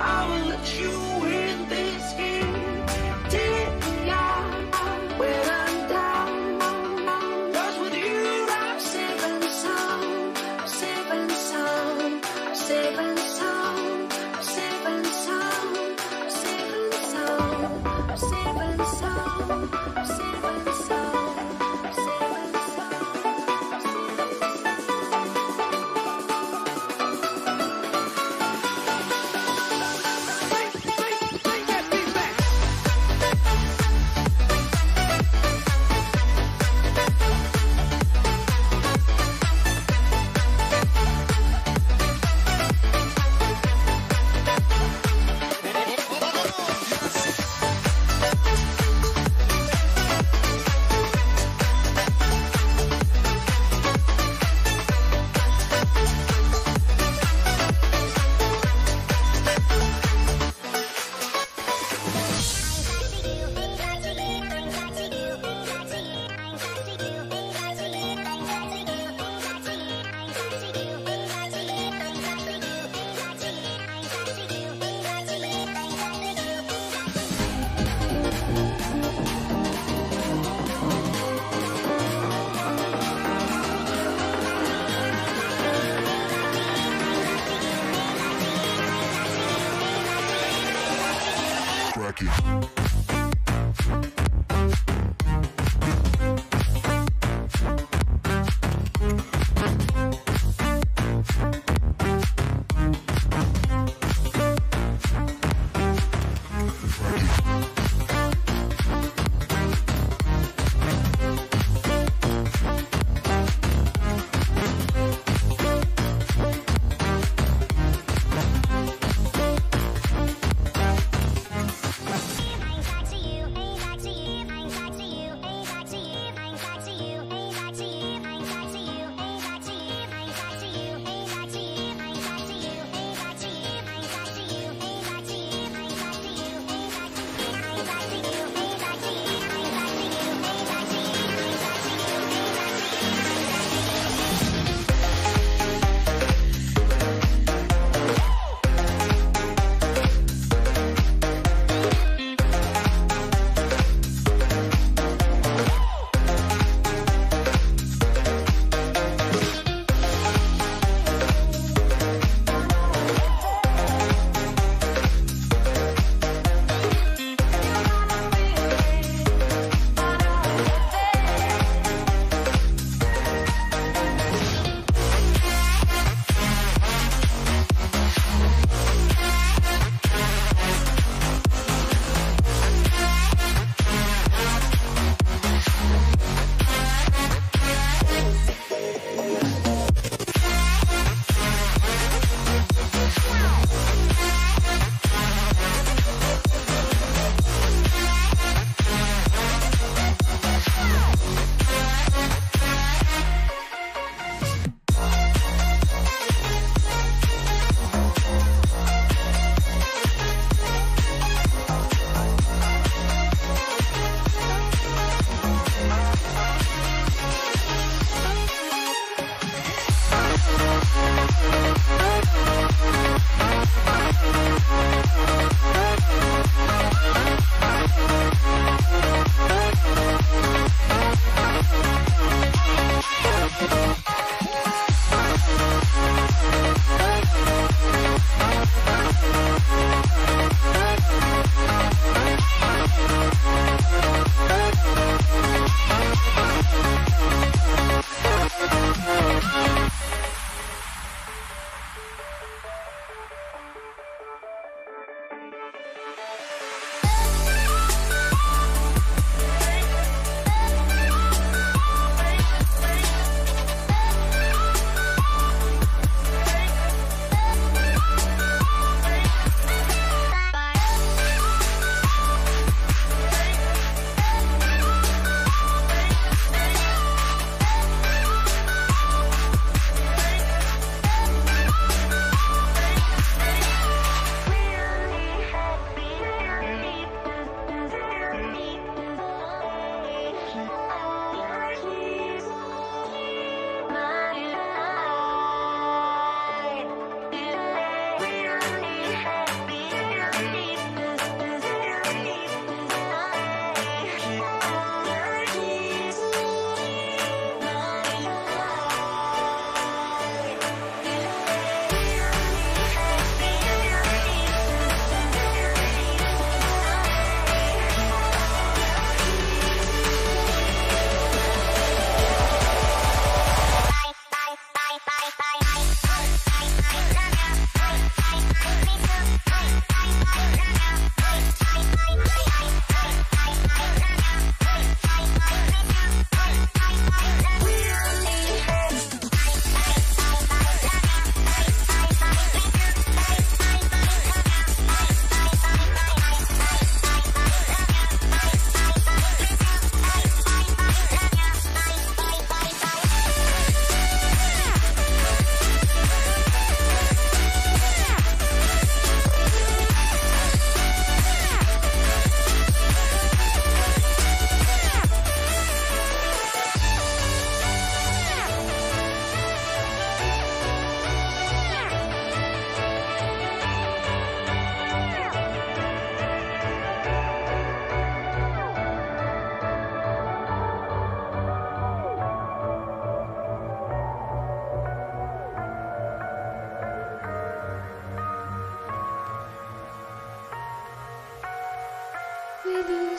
I will let you win this game. Take me out when I'm down. 'Cause with you I'm safe and sound. I'm safe and sound. I'm safe and sound. I'm safe and sound. I'm safe and sound. I'm safe and sound. I'm safe and sound. I'm safe and sound.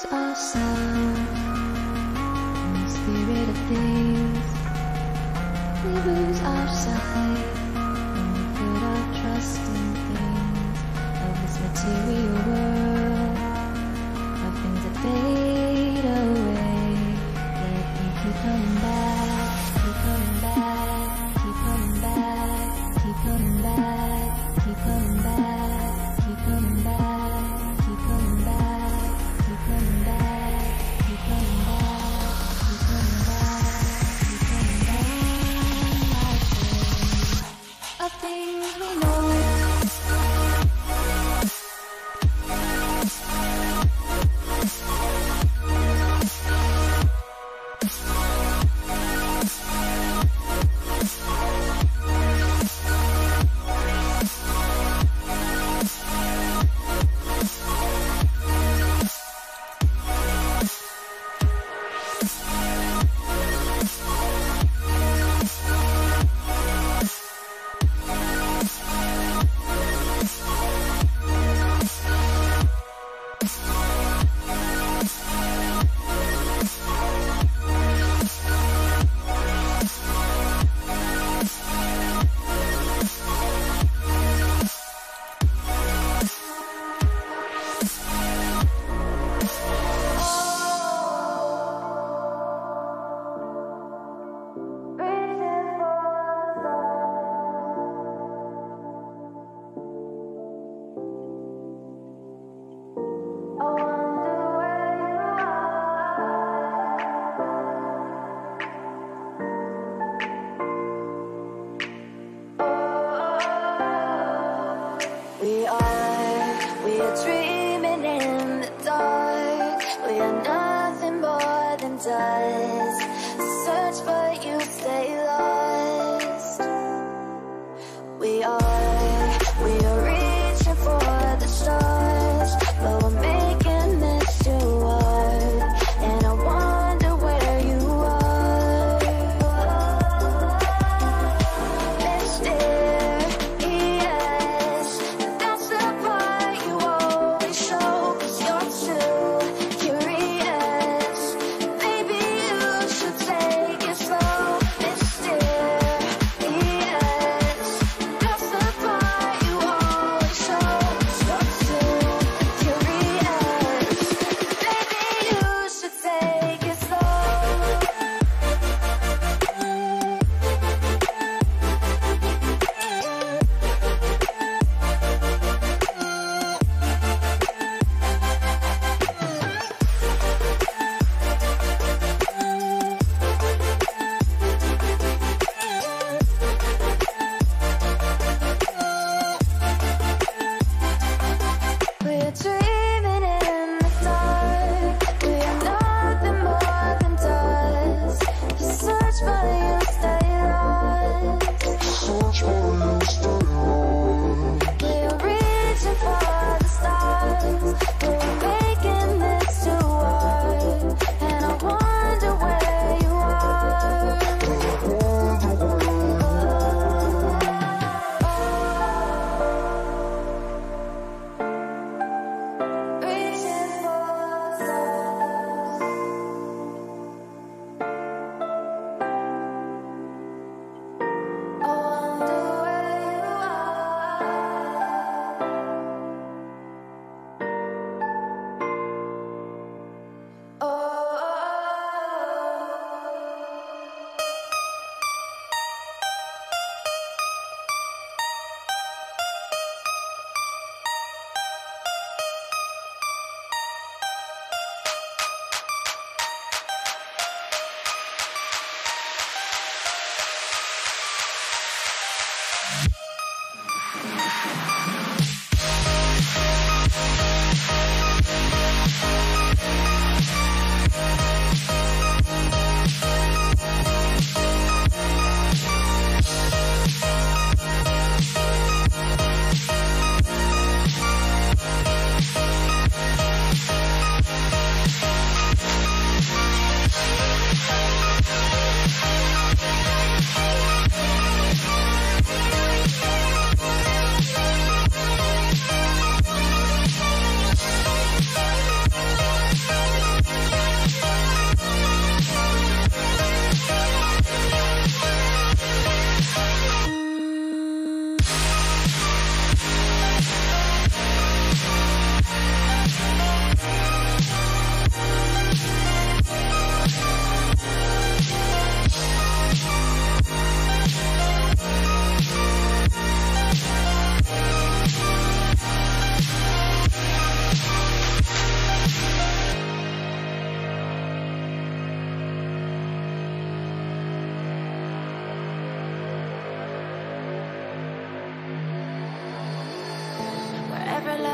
lose ourselves in the spirit of things. We lose our sight when we put our trust in things of this material world, of things that fade away. Yet we keep coming back, keep coming back, keep coming back, keep coming back, keep coming back, keep coming back, keep coming back, keep coming back, keep coming back, keep coming back, keep coming back. Of things we know.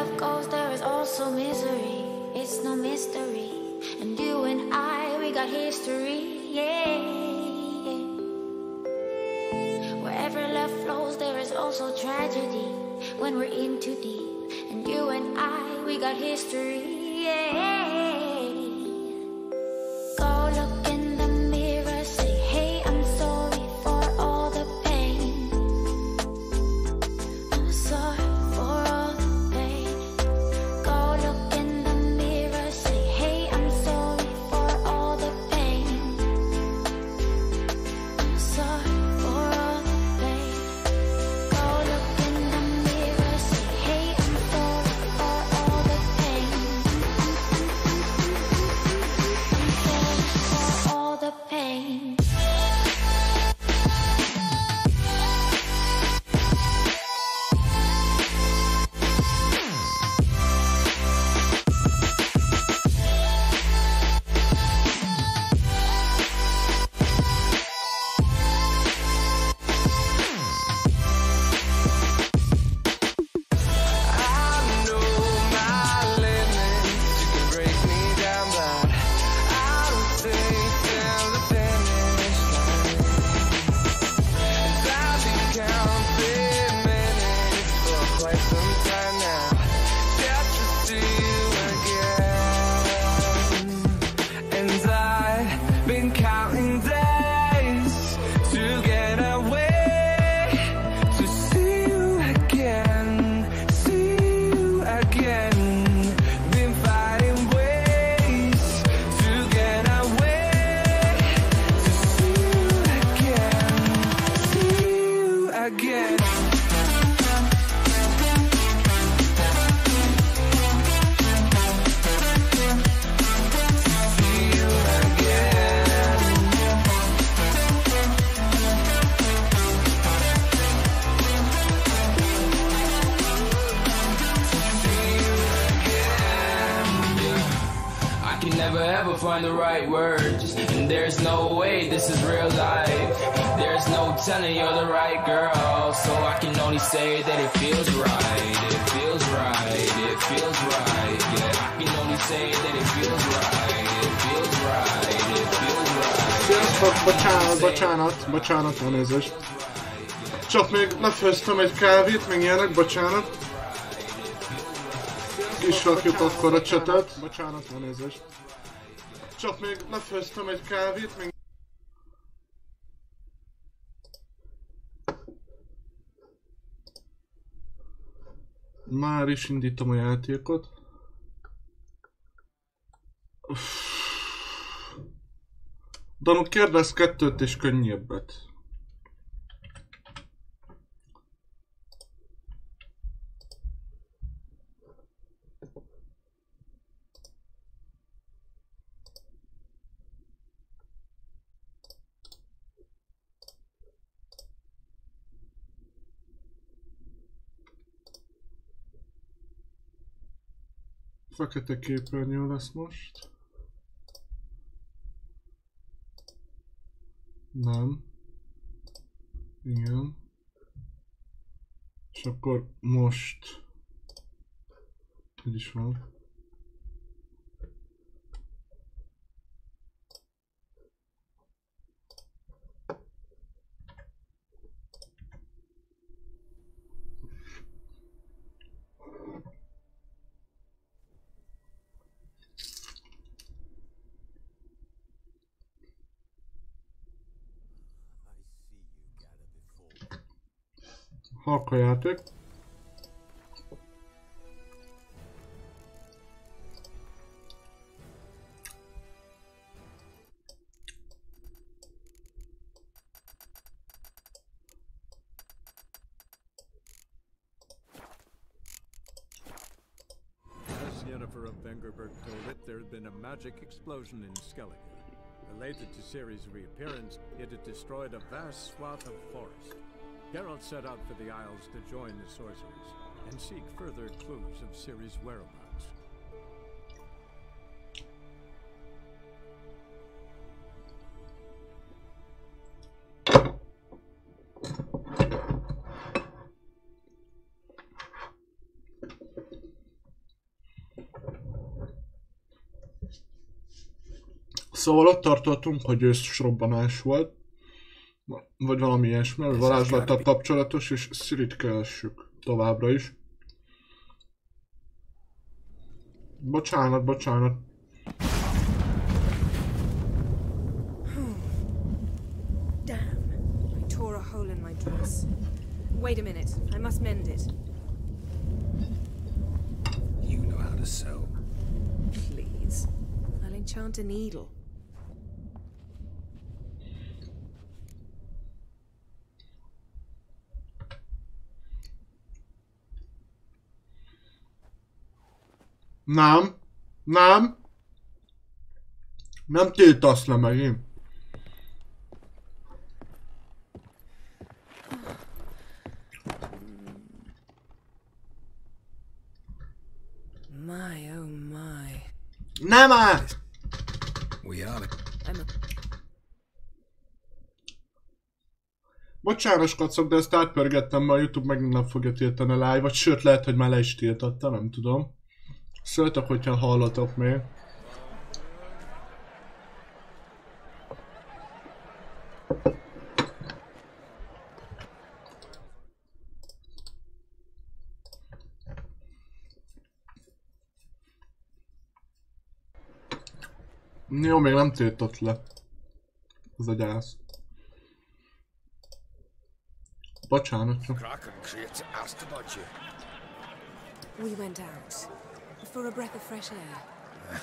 love goes, there is also misery. It's no mystery. And you and I, we got history, yeah. Wherever love flows, there is also tragedy when we're in too deep. And you and I, we got history, yeah. Go look in the mirror, say, hey, I'm sorry for all the pain. I'm sorry for all the pain. Go look in the mirror, say, hey, I'm sorry for all the pain. I'm sorry for all the pain. Go look in the mirror, say, hey, I'm sorry for all the pain. I'm sorry for all the pain. I know my limits. You can break me down, but I will stay till the finish line. And I've been counting minutes for quite some time now, just to see you again. And I've been counting days to get away, to see you again, see you again. Been finding ways to get away, to see you again, see you again. See you again. I can never ever find the right words, and there's no way this is real life. There's no telling you're the right girl, so I can only say that it feels right. It feels right. It feels right. Yeah, I can only say that it feels right. It feels right. It feels right. Sziasztok, bocsánat, elnézést. Csak még ne főztem egy kávét, még ilyenek, bocsánat. Kisrakjuk akkor a csetet. Bocsánat, elnézést. Csak még ne főztem egy kávét, még... Már is indítom a játékot. Danu, kérdezz kettőt és könnyebbet. Fekete képernyő lesz most. Nem. Igen. És akkor most... Hogy is van? Halk a játék. As Yennefer of Vengerberg told it, there had been a magic explosion in Skellige. Related to Ciri's reappearance, it had destroyed a vast swath of forest. Geralt set out for the Isles to join the sorcerers and seek further clues of Ciri's whereabouts. Szóval ott tartottunk, hogy őszrobbanás volt. Vagy valami ilyesmi, ami varázslattal kapcsolatos, és Cirit keressük továbbra is. Bocsánat, bocsánat. Damn. I tore a hole in my dress. Wait a minute. I must mend it. You know how to sew. Please. I'll enchant a needle. Nem. Nem. Nem tiltasz le megint. My, oh my. Nem áll! We are. I'm a... Bocsános kacok, de ezt átpörgettem, mert a YouTube megint nem fogja tiltani a live-ot, sőt lehet, hogy már le is tiltotta, nem tudom. Szóltok, hogyha hallotok még. Jó, még nem tiltott le. Ez a gyász. Bocsánat. Kraken creates asked about you. We went out. For a breath of fresh air.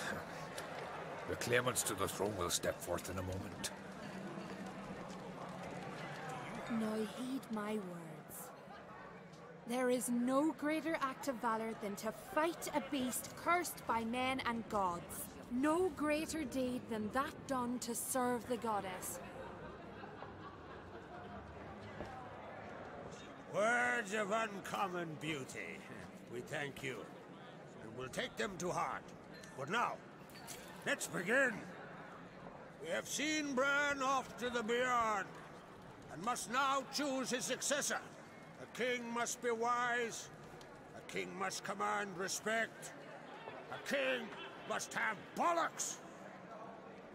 The claimants to the throne will step forth in a moment. Now heed my words. There is no greater act of valor than to fight a beast cursed by men and gods. No greater deed than that done to serve the goddess. Words of uncommon beauty. We thank you, and we'll take them to heart. But now, let's begin. We have seen Bran off to the Beyond, and must now choose his successor. A king must be wise. A king must command respect. A king must have bollocks.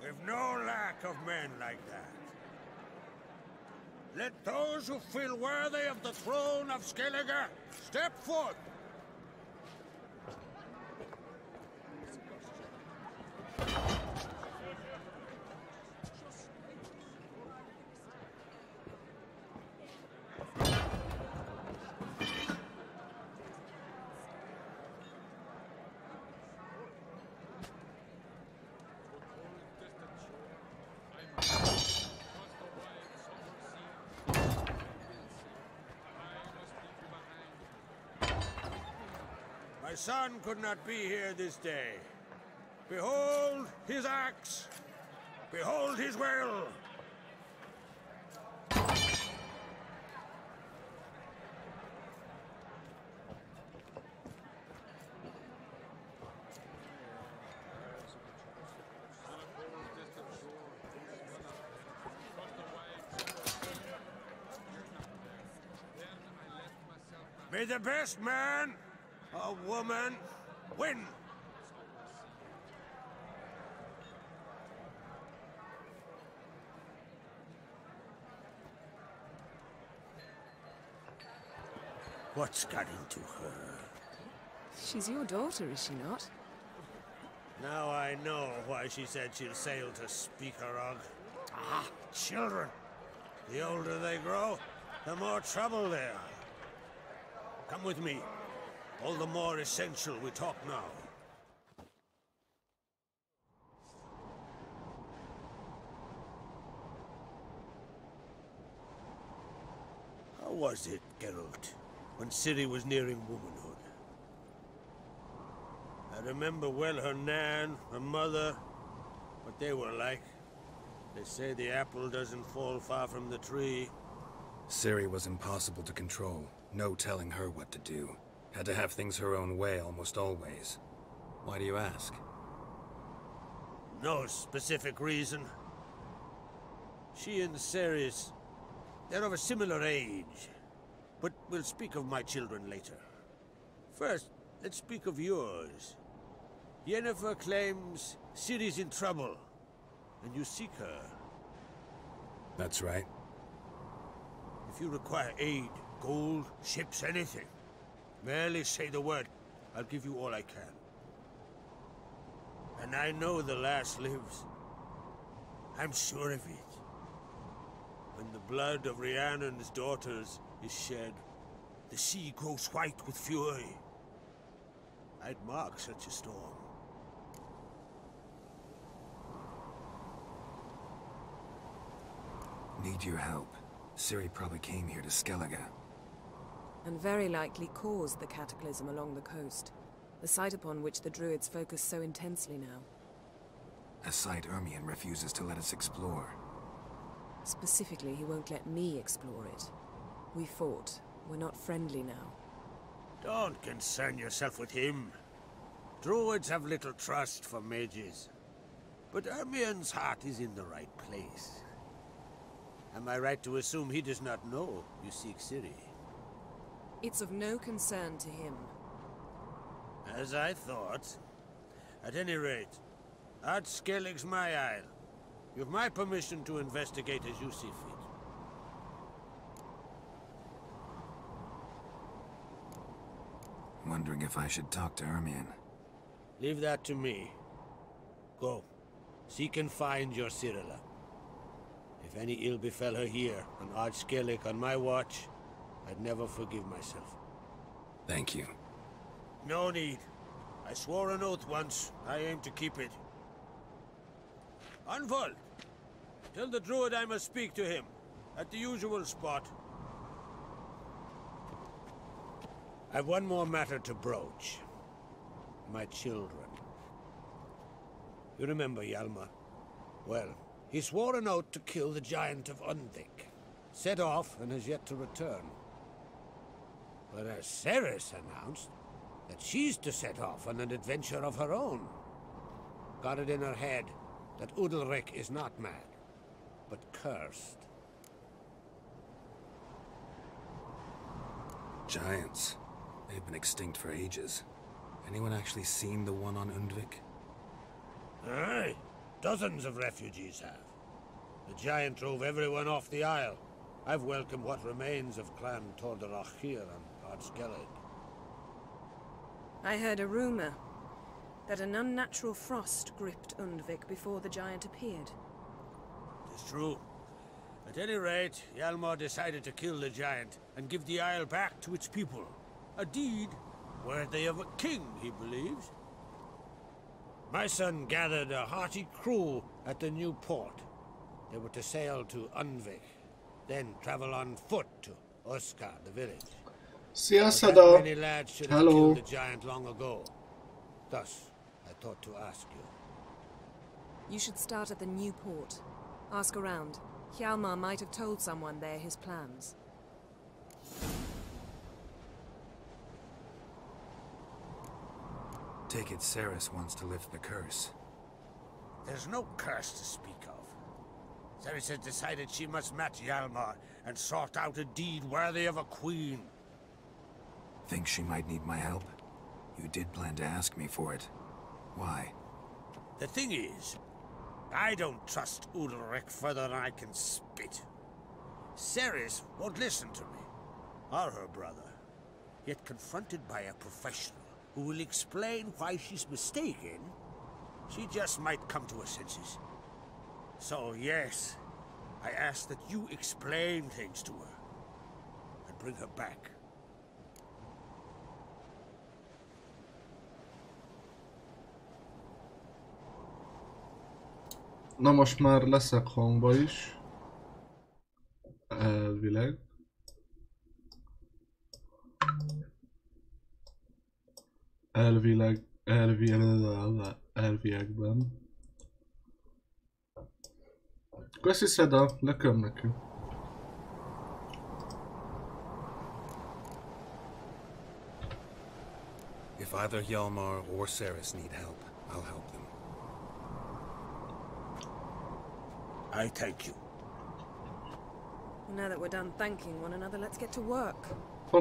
We've no lack of men like that. Let those who feel worthy of the throne of Skellige step forth. My son could not be here this day. Behold his axe. Behold his will. May the best man or woman win. What's got into her? She's your daughter, is she not? Now I know why she said she'll sail to Speakerog. Ah, children. The older they grow, the more trouble they are. Come with me. All the more essential we talk now. How was it, Geralt, when Ciri was nearing womanhood? I remember well her nan, her mother, what they were like. They say the apple doesn't fall far from the tree. Ciri was impossible to control. No telling her what to do. Had to have things her own way almost always. Why do you ask? No specific reason. She and Ceres, they're of a similar age. But we'll speak of my children later. First, let's speak of yours. Yennefer claims Ciri's in trouble. and you seek her. That's right. If you require aid, gold, ships, anything, merely say the word. I'll give you all I can. And I know the lass lives. I'm sure of it. When the blood of Rhiannon's daughters is shed, the sea grows white with fury. I'd mark such a storm. Need your help. Ciri probably came here to Skellige. And very likely caused the cataclysm along the coast. The site upon which the Druids focus so intensely now. A site Ermion refuses to let us explore. Specifically, he won't let me explore it. We fought. We're not friendly now. Don't concern yourself with him. Druids have little trust for mages. But Ermion's heart is in the right place. Am I right to assume he does not know you seek Ciri? It's of no concern to him. As I thought. At any rate, Ard Skellig's my isle. You've my permission to investigate as you see fit. Wondering if I should talk to Ermion. Leave that to me. Go. Seek and find your Cirilla. If any ill befell her here, on Ard Skellig on my watch, I'd never forgive myself. Thank you. No need. I swore an oath once. I aim to keep it. Anvald! Tell the druid I must speak to him. At the usual spot. I've one more matter to broach. My children. You remember Hjalmar? Well, he swore an oath to kill the giant of Undvik. Set off and has yet to return. Whereas Ceres announced that she's to set off on an adventure of her own. Got it in her head that Udalryk is not mad, but cursed. Giants. They've been extinct for ages. Anyone actually seen the one on Undvik? Aye. Dozens of refugees have. The giant drove everyone off the isle. I've welcomed what remains of Clan Tordarach here on Ard Skellig. I heard a rumor that an unnatural frost gripped Undvik before the giant appeared. It's true. At any rate, Hjalmar decided to kill the giant and give the isle back to its people. A deed worthy of a king, he believes. My son gathered a hearty crew at the new port. They were to sail to Undvik, then travel on foot to Oskar, the village. Szia, Szeda! Many lads should have Hello! killed the giant long ago. Thus, I thought to ask you. You should start at the new port. Ask around. Hjalmar might have told someone there his plans. Take it Ceres wants to lift the curse. There's no curse to speak of. Ceres has decided she must match Hjalmar and sort out a deed worthy of a queen. Think she might need my help? You did plan to ask me for it. Why? The thing is, I don't trust Udalryk further than I can spit. Ceres won't listen to me, or her brother. Yet confronted by a professional who will explain why she's mistaken, she just might come to her senses. So yes, I ask that you explain things to her and bring her back. Na most már leszek hangba is. Elvileg. Elviekben. Köszi Szeda, leköm neki. If either Hjalmar or Ceres need help, I'll help them. I thank you. Now that we're done thanking one another, let's get to work.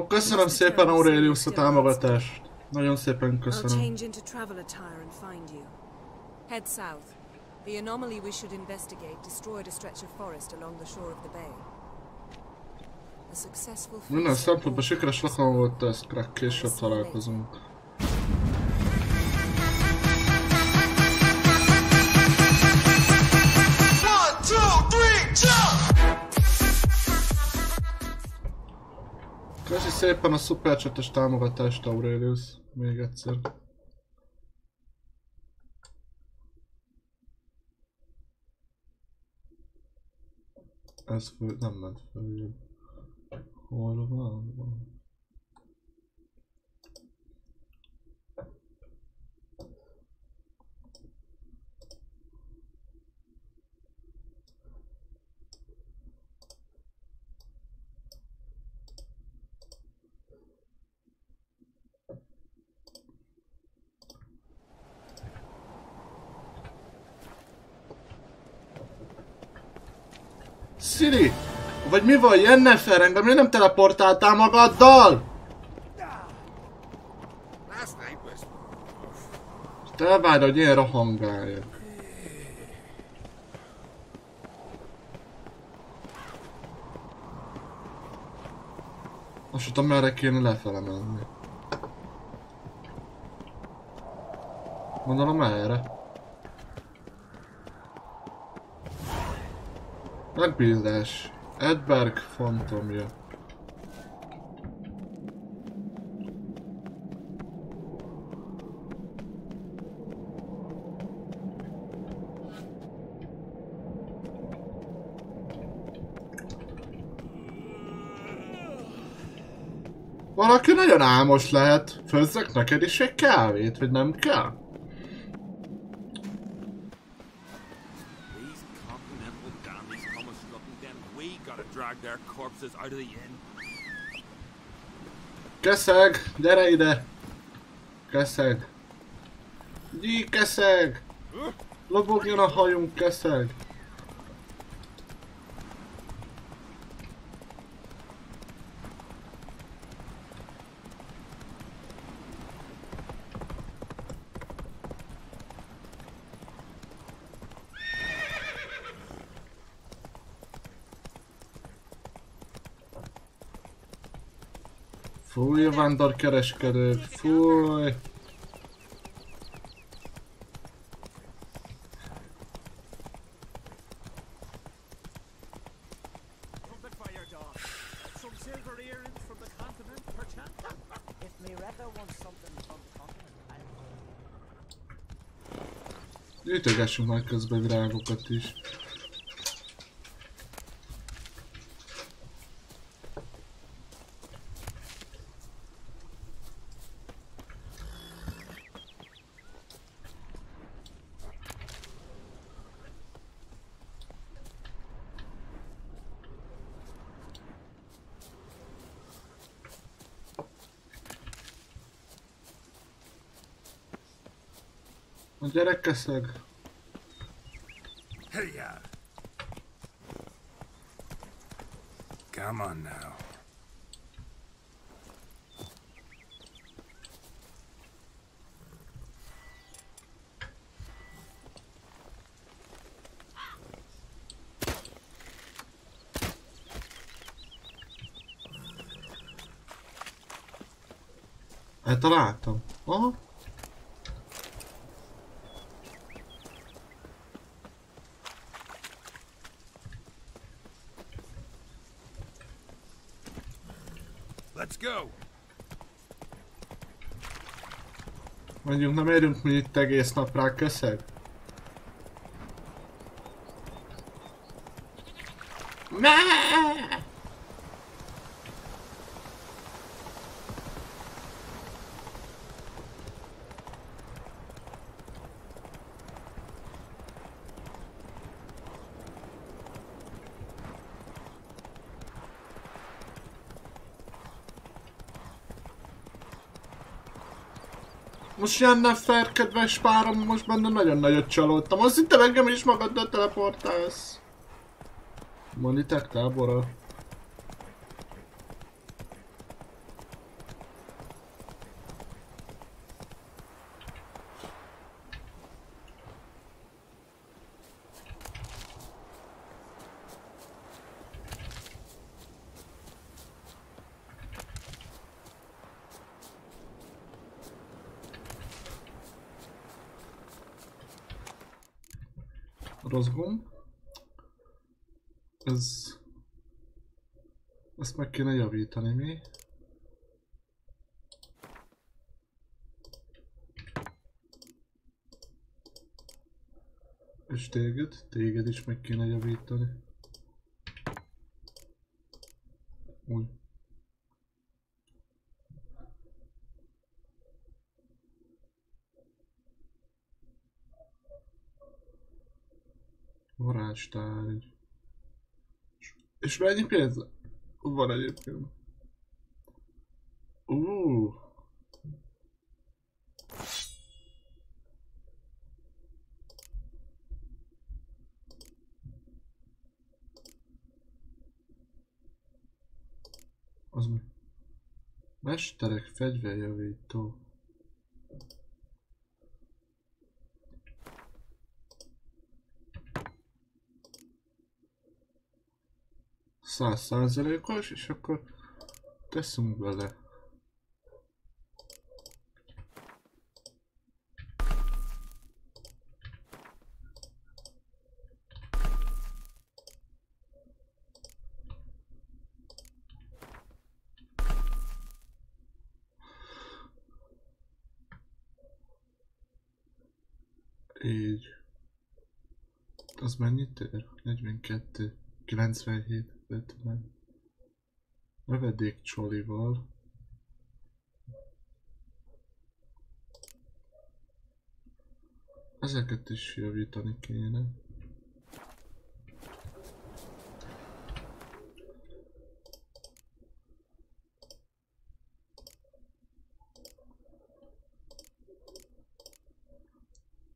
Köszönöm szépen Aurelius a támogatást. Nagyon szépen I'll köszönöm. change into travel attire and find you. Head south. The anomaly we should investigate destroyed a stretch of forest along the shore of the bay. A successful Minden szempontból sikeres lakom volt, ezt később találkozunk. Köszi szépen a szupercsatos támogatást, Aurelius, még egyszer. Ez föl, nem ment följebb. Hol van? Siri! Vagy mi van, Jennifer? Engem miért nem teleportáltál magaddal? Te elvárd, hogy én rohangáljak. Azt tudom, merre kéne lefele menni. Gondolom erre. Megbízás. Edberg fantomja. Valaki nagyon álmos lehet. Főzzek neked is egy kávét, vagy nem kell? Keszeg, gyere ide! Keszeg! Gyí, keszeg! Lobogjon a hajunk, keszeg! Fúj, vándorkereskedők, fúj! Gyűjtögessünk majd közben virágokat is. A gyerek keszeg. Come on now. Eltaláltam. Aha. Let's go. Mondjuk nem érünk mi itt egész nap rá, keszeg? Most Jennifer, kedves párom, most benne nagyon nagyot csalódtam. Azt hittem engem is magaddal teleportálsz. Monitek tábora. Rossz gomb. Ezt meg kéne javítani, mi? És téged is meg kéne javítani. Úgy. Varázstárgy. És mennyi pénz van egyébként? Az mi? Mesterek fegyverjavító. %100-os, és akkor teszünk bele. Így. Az mennyit ér? 42, 97, 50. Lövedék csolival. Ezeket is javítani kéne.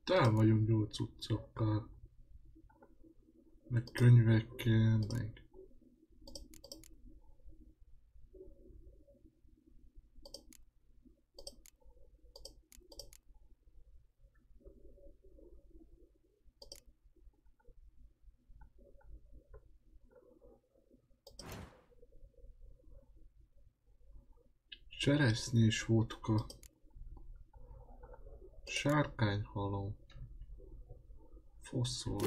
Tele vagyunk jó cuccokkal. Meg könyvekkel, meg... Cseresznyi és vodka. Sárkányhalom. Foszol.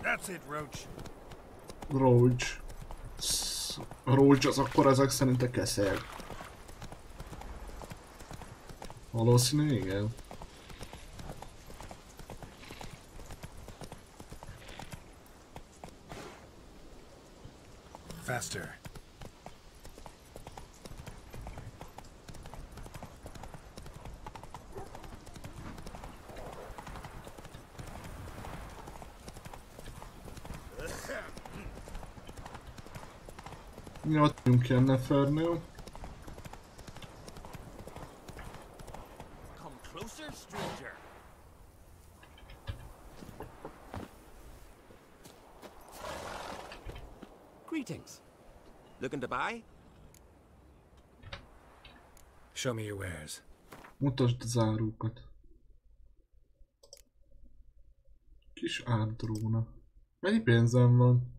That's it, Roach. Roach. Roach az akkor ezek szerint a keszeg. Valószínű, igen. Faster. Mi ott vagyunk Yennefernél. Come closer, stranger. Greetings. Looking to buy? Show me your wares. Mutasd a zárókat. Kis árdróna. Mennyi pénzem van?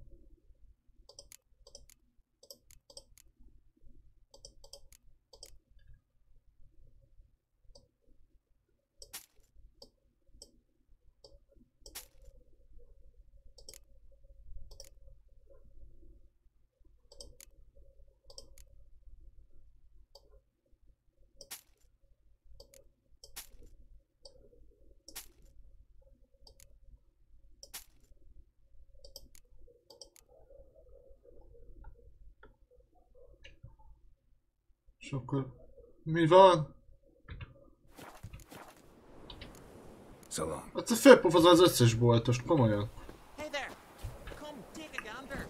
És akkor... Mi van? So long. Hát a fölpofozza az összes boltos, komolyan. Hey there. Come take a gander.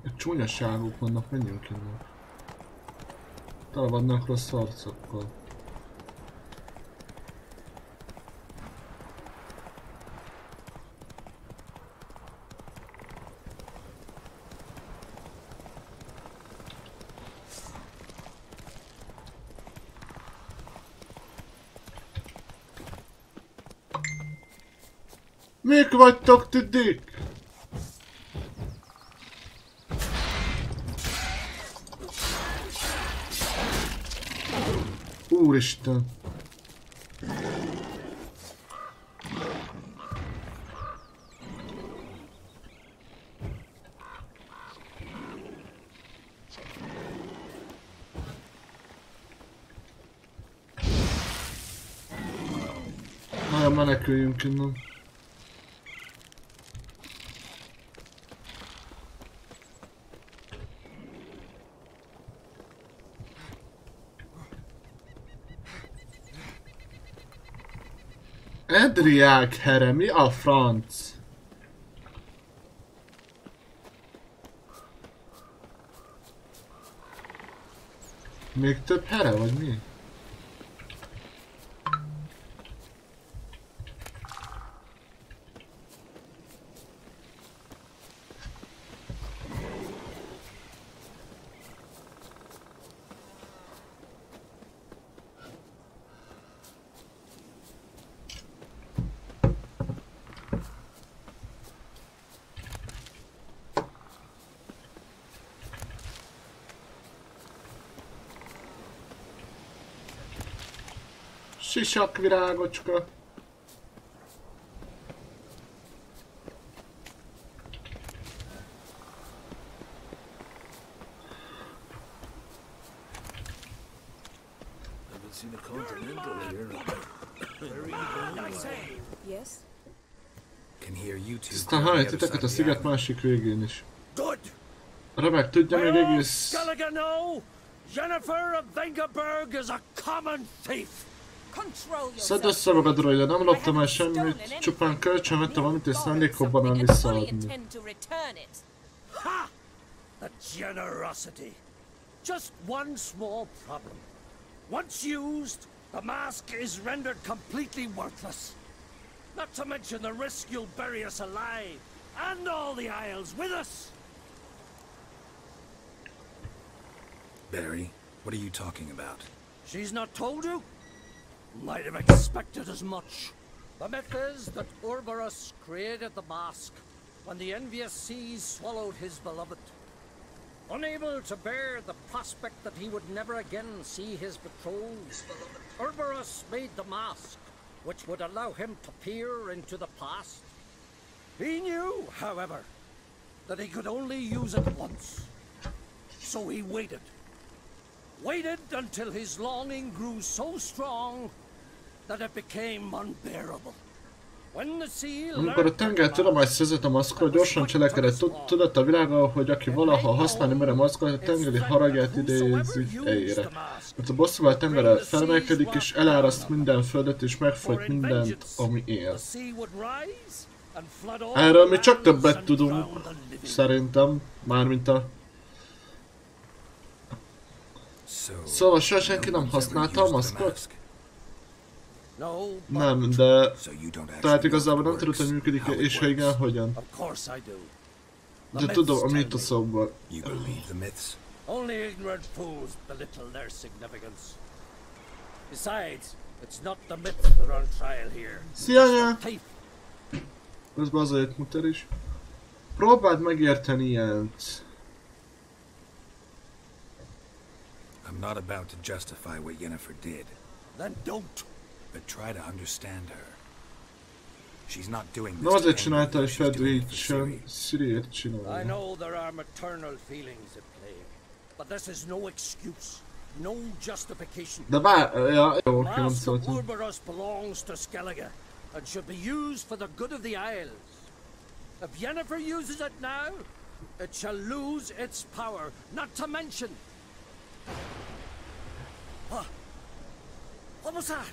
Egy csúnya sárgók vannak, menjünk innen. Tele vannak rossz arcokkal. Mik vagytok ti dik? Úristen! Nagyon meneküljünk innen. Edriák here, mi a franc? Még több here, vagy mi? Sisak virágocska. Haven't seen a continental here. Yes? Can hear you two. Aztán hallja titeket a sziget másik végén is. Good. Remek, tudja még egész... Skellige know, Yennefer of Vengerberg is a common thief. Szedd össze magad, Royal, nem loptam el semmit, csupán kölcsön vettem valamit és szándékobban nem visszaadni. Ha! The generosity. Just one small problem. Once used, the mask is rendered completely worthless. Not to mention the risk you'll bury us alive, and all the Isles with us. Barry, what are you talking about? She's not told you? Might have expected as much. The myth is that Urberus created the mask when the envious seas swallowed his beloved. Unable to bear the prospect that he would never again see his betrothed, Urberus made the mask, which would allow him to peer into the past. He knew, however, that he could only use it once. So he waited. Waited until his longing grew so strong that it became unbearable. When the seal Amikor a tenger tudomást szerzett a maszkról, gyorsan cselekedett, tudott a világa, hogy aki valaha használni mere maszkot, a tengeri haragját idézi helyére. Mert a bosszúval tengerrel felmelkedik és eláraszt minden földet és megfolyt mindent, ami él. Erről mi csak többet tudunk, szerintem, mármint a... Szóval soha senki nem használta a maszkot? Nem, de... Tehát igazából nem tudod, hogy működik -e, és ha igen, hogyan. De tudom a mítoszokból. Only ignorant fools belittle their significance. Besides, it's not the myths that are on trial here. Szia, anya! Közben az a jött muter is. Próbáld megérteni ilyent. I'm not about to justify what Yennefer did. Then don't. But try to understand her. She's not doing this. Nem azért csinálta, hogy fedvédsen, Ciriért csinálja. I know there are maternal feelings at play, but this is no excuse, no justification. De bár, ja, jó, oké, nem Mask of szóltam. Urberus belongs to Skellige and should be used for the good of the Isles. If Yennefer uses it now, it shall lose its power, not to mention... What was that?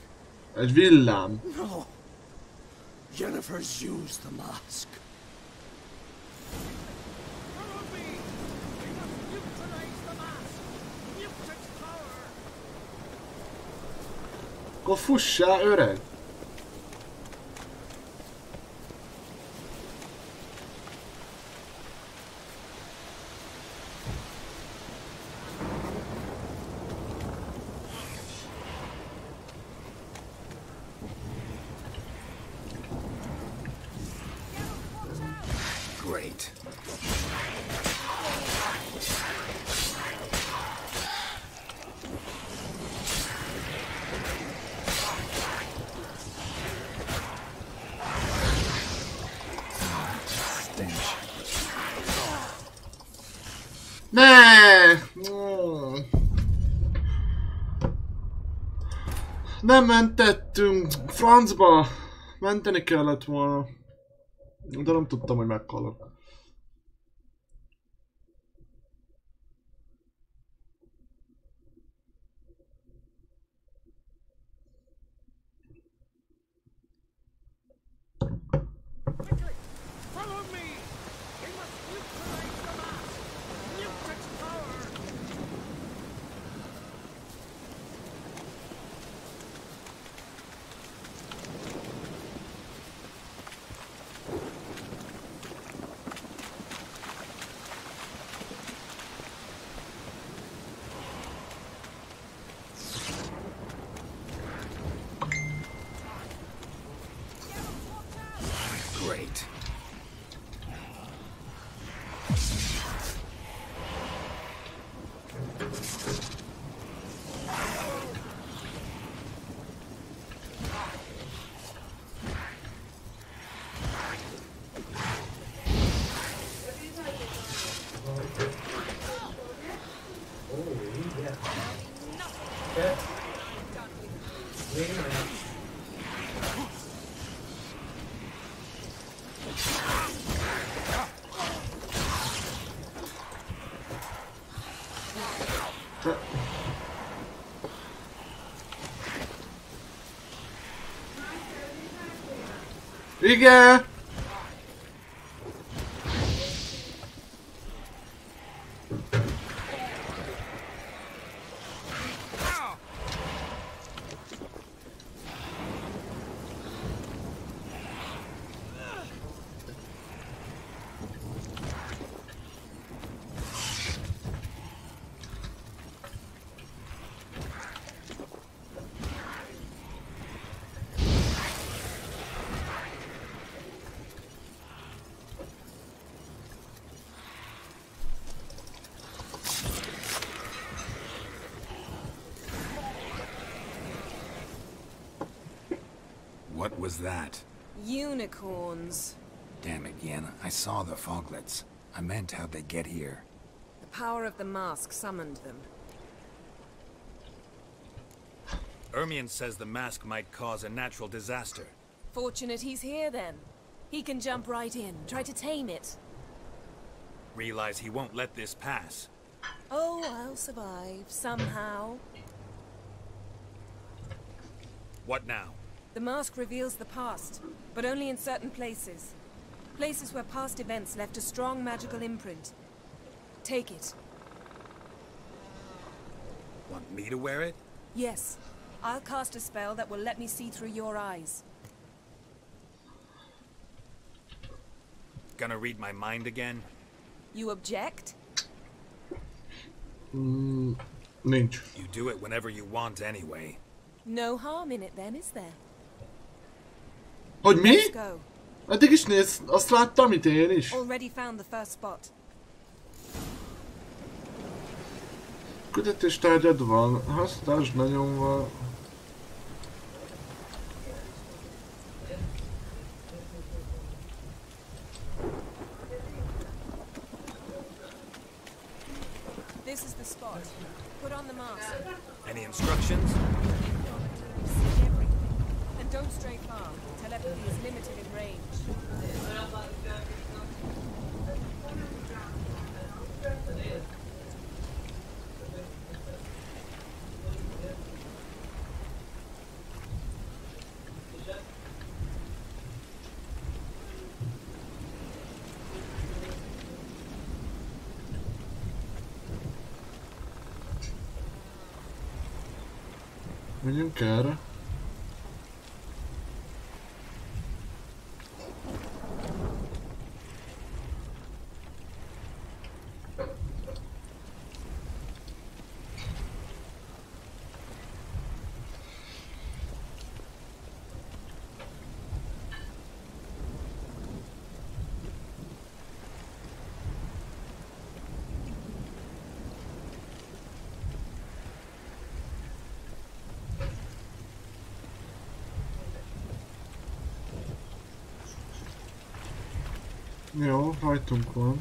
Egy villám. No. Yennefer's used the mask. Akkor fussál, öreg! Great. Ne! Nem mentettünk francba! Menteni kellett volna. De nem tudtam, hogy meghalok. Follow me! We must neutralize the mask! Nuke its power! Great. Igen! What was that? Unicorns. Damn it, Yen. I saw the foglets. I meant how'd they get here. The power of the mask summoned them. Ermion says the mask might cause a natural disaster. Fortunate he's here then. He can jump right in, try to tame it. Realize he won't let this pass. Oh, I'll survive, somehow. What now? The mask reveals the past, but only in certain places. Places where past events left a strong magical imprint. Take it. Want me to wear it? Yes. I'll cast a spell that will let me see through your eyes. Gonna read my mind again? You object? Nincs. You do it whenever you want anyway. No harm in it then, is there? Hogy mi? Let's go. Addig is nézd, azt láttam itt én is. Already found the first spot. Küldetéstárgyad van, használd lenyomva. This is the spot. Put on the mask. Any instructions? See everything. And don't stray far. Telepathy is limited in range. Menjünk erre. Jó, rajtunk van.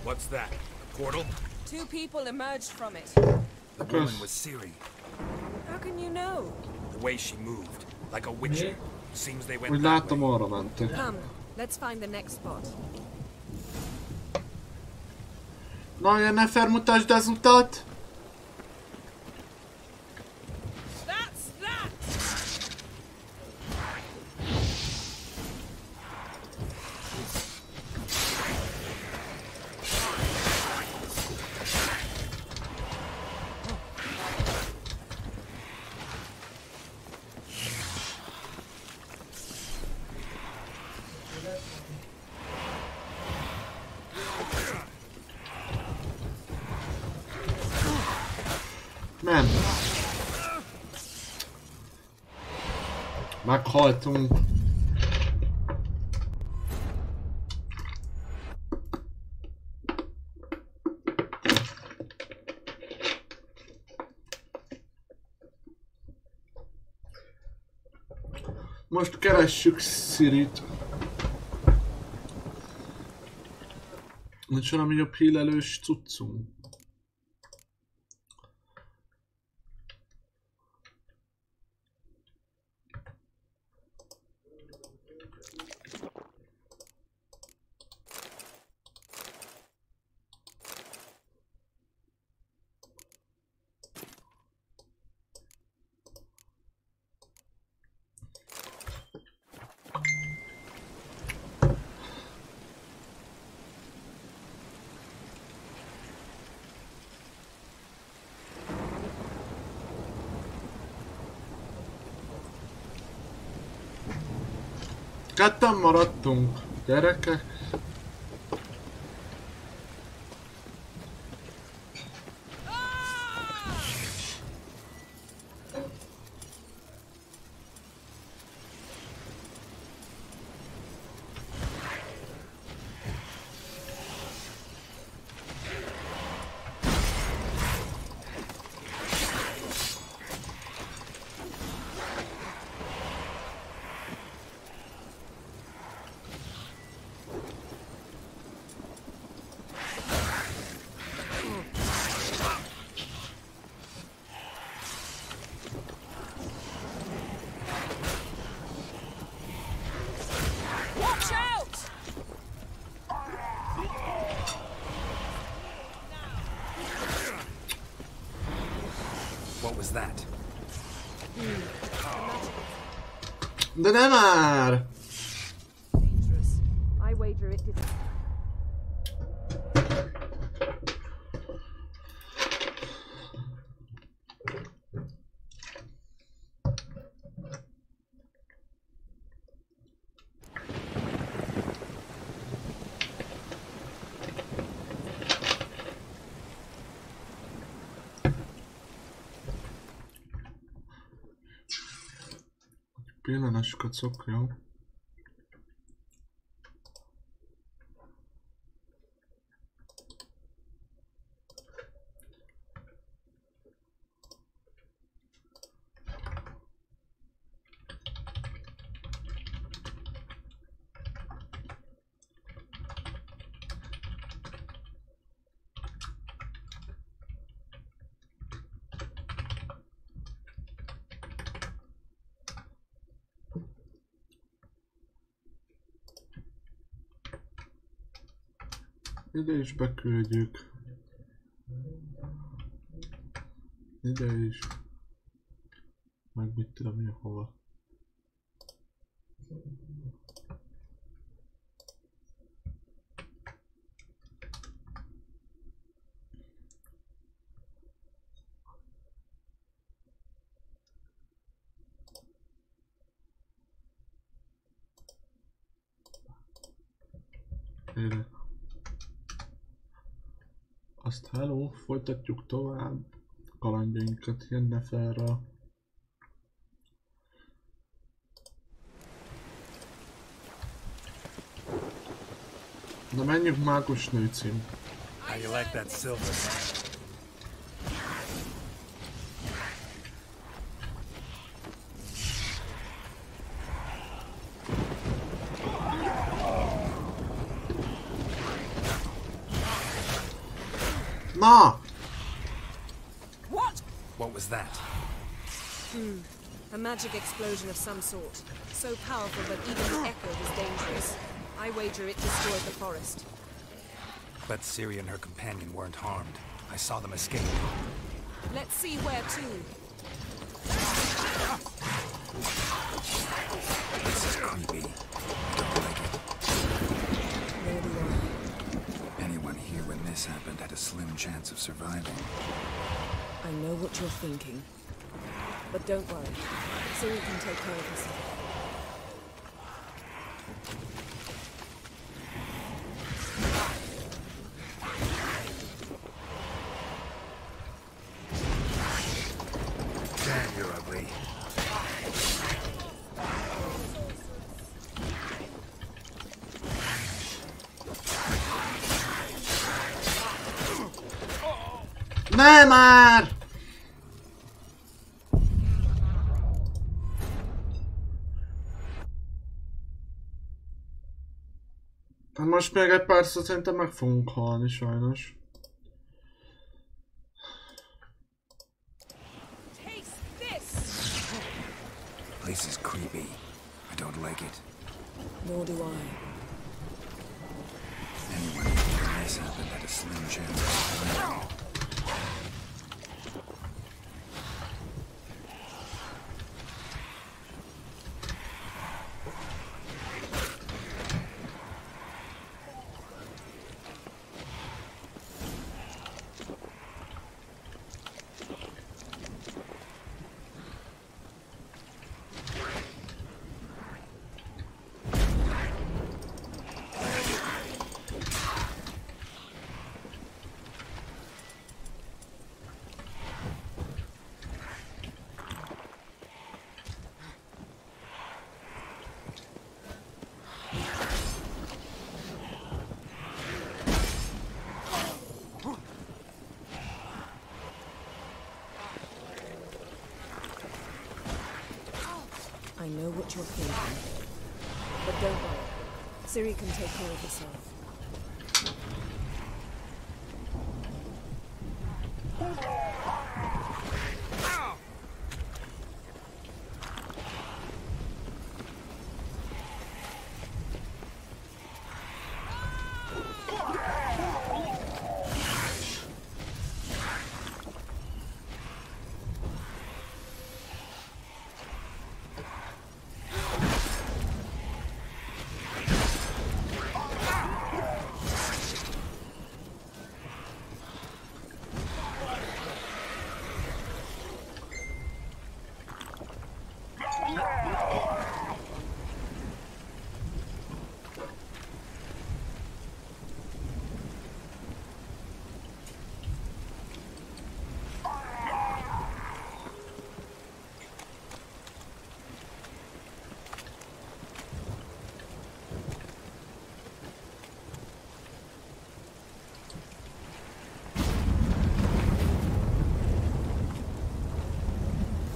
What's that? A portal? 2 people emerged from it. The woman was Ciri. How can you know? The way she moved, like a witcher. Seems they went Úgy that láttam, way. arra mentek. Come, let's find the next spot. Na, Jennifer, mutasd az utat! That's that! Nem. Meghaltunk. Most keressük Cirit. Nincs valami jobb hílelős cuccunk. Ketten maradtunk, gyerekek. Watch out! What was that? De nem már! Dangerous. I wager it didn't. Pillenes kacok, jó? Ide is beküldjük. Ide is. Meg mit tudom én hova. Ide. Azt hello, folytatjuk tovább kalandjainkat Yenneferrel. Na menjünk mágus nő cím. How you like that silver? Ma! What? What was that? A magic explosion of some sort. So powerful that even the echo was dangerous. I wager it destroyed the forest. But Ciri and her companion weren't harmed. I saw them escape. Let's see where to. This is creepy. Don't like it. Nor do I. Anyone here when this happened had a slim chance of surviving. I know what you're thinking. But don't worry. Ciri can take care of herself. Damn, you're ugly. Ne már! Most még egy párszor szerintem meg fogunk halni sajnos. Place is creepy. I don't like it. Nor do I. Anyone when this happened had a slim chance of surviving. I know what you're thinking. But don't worry. Ciri can take care of herself.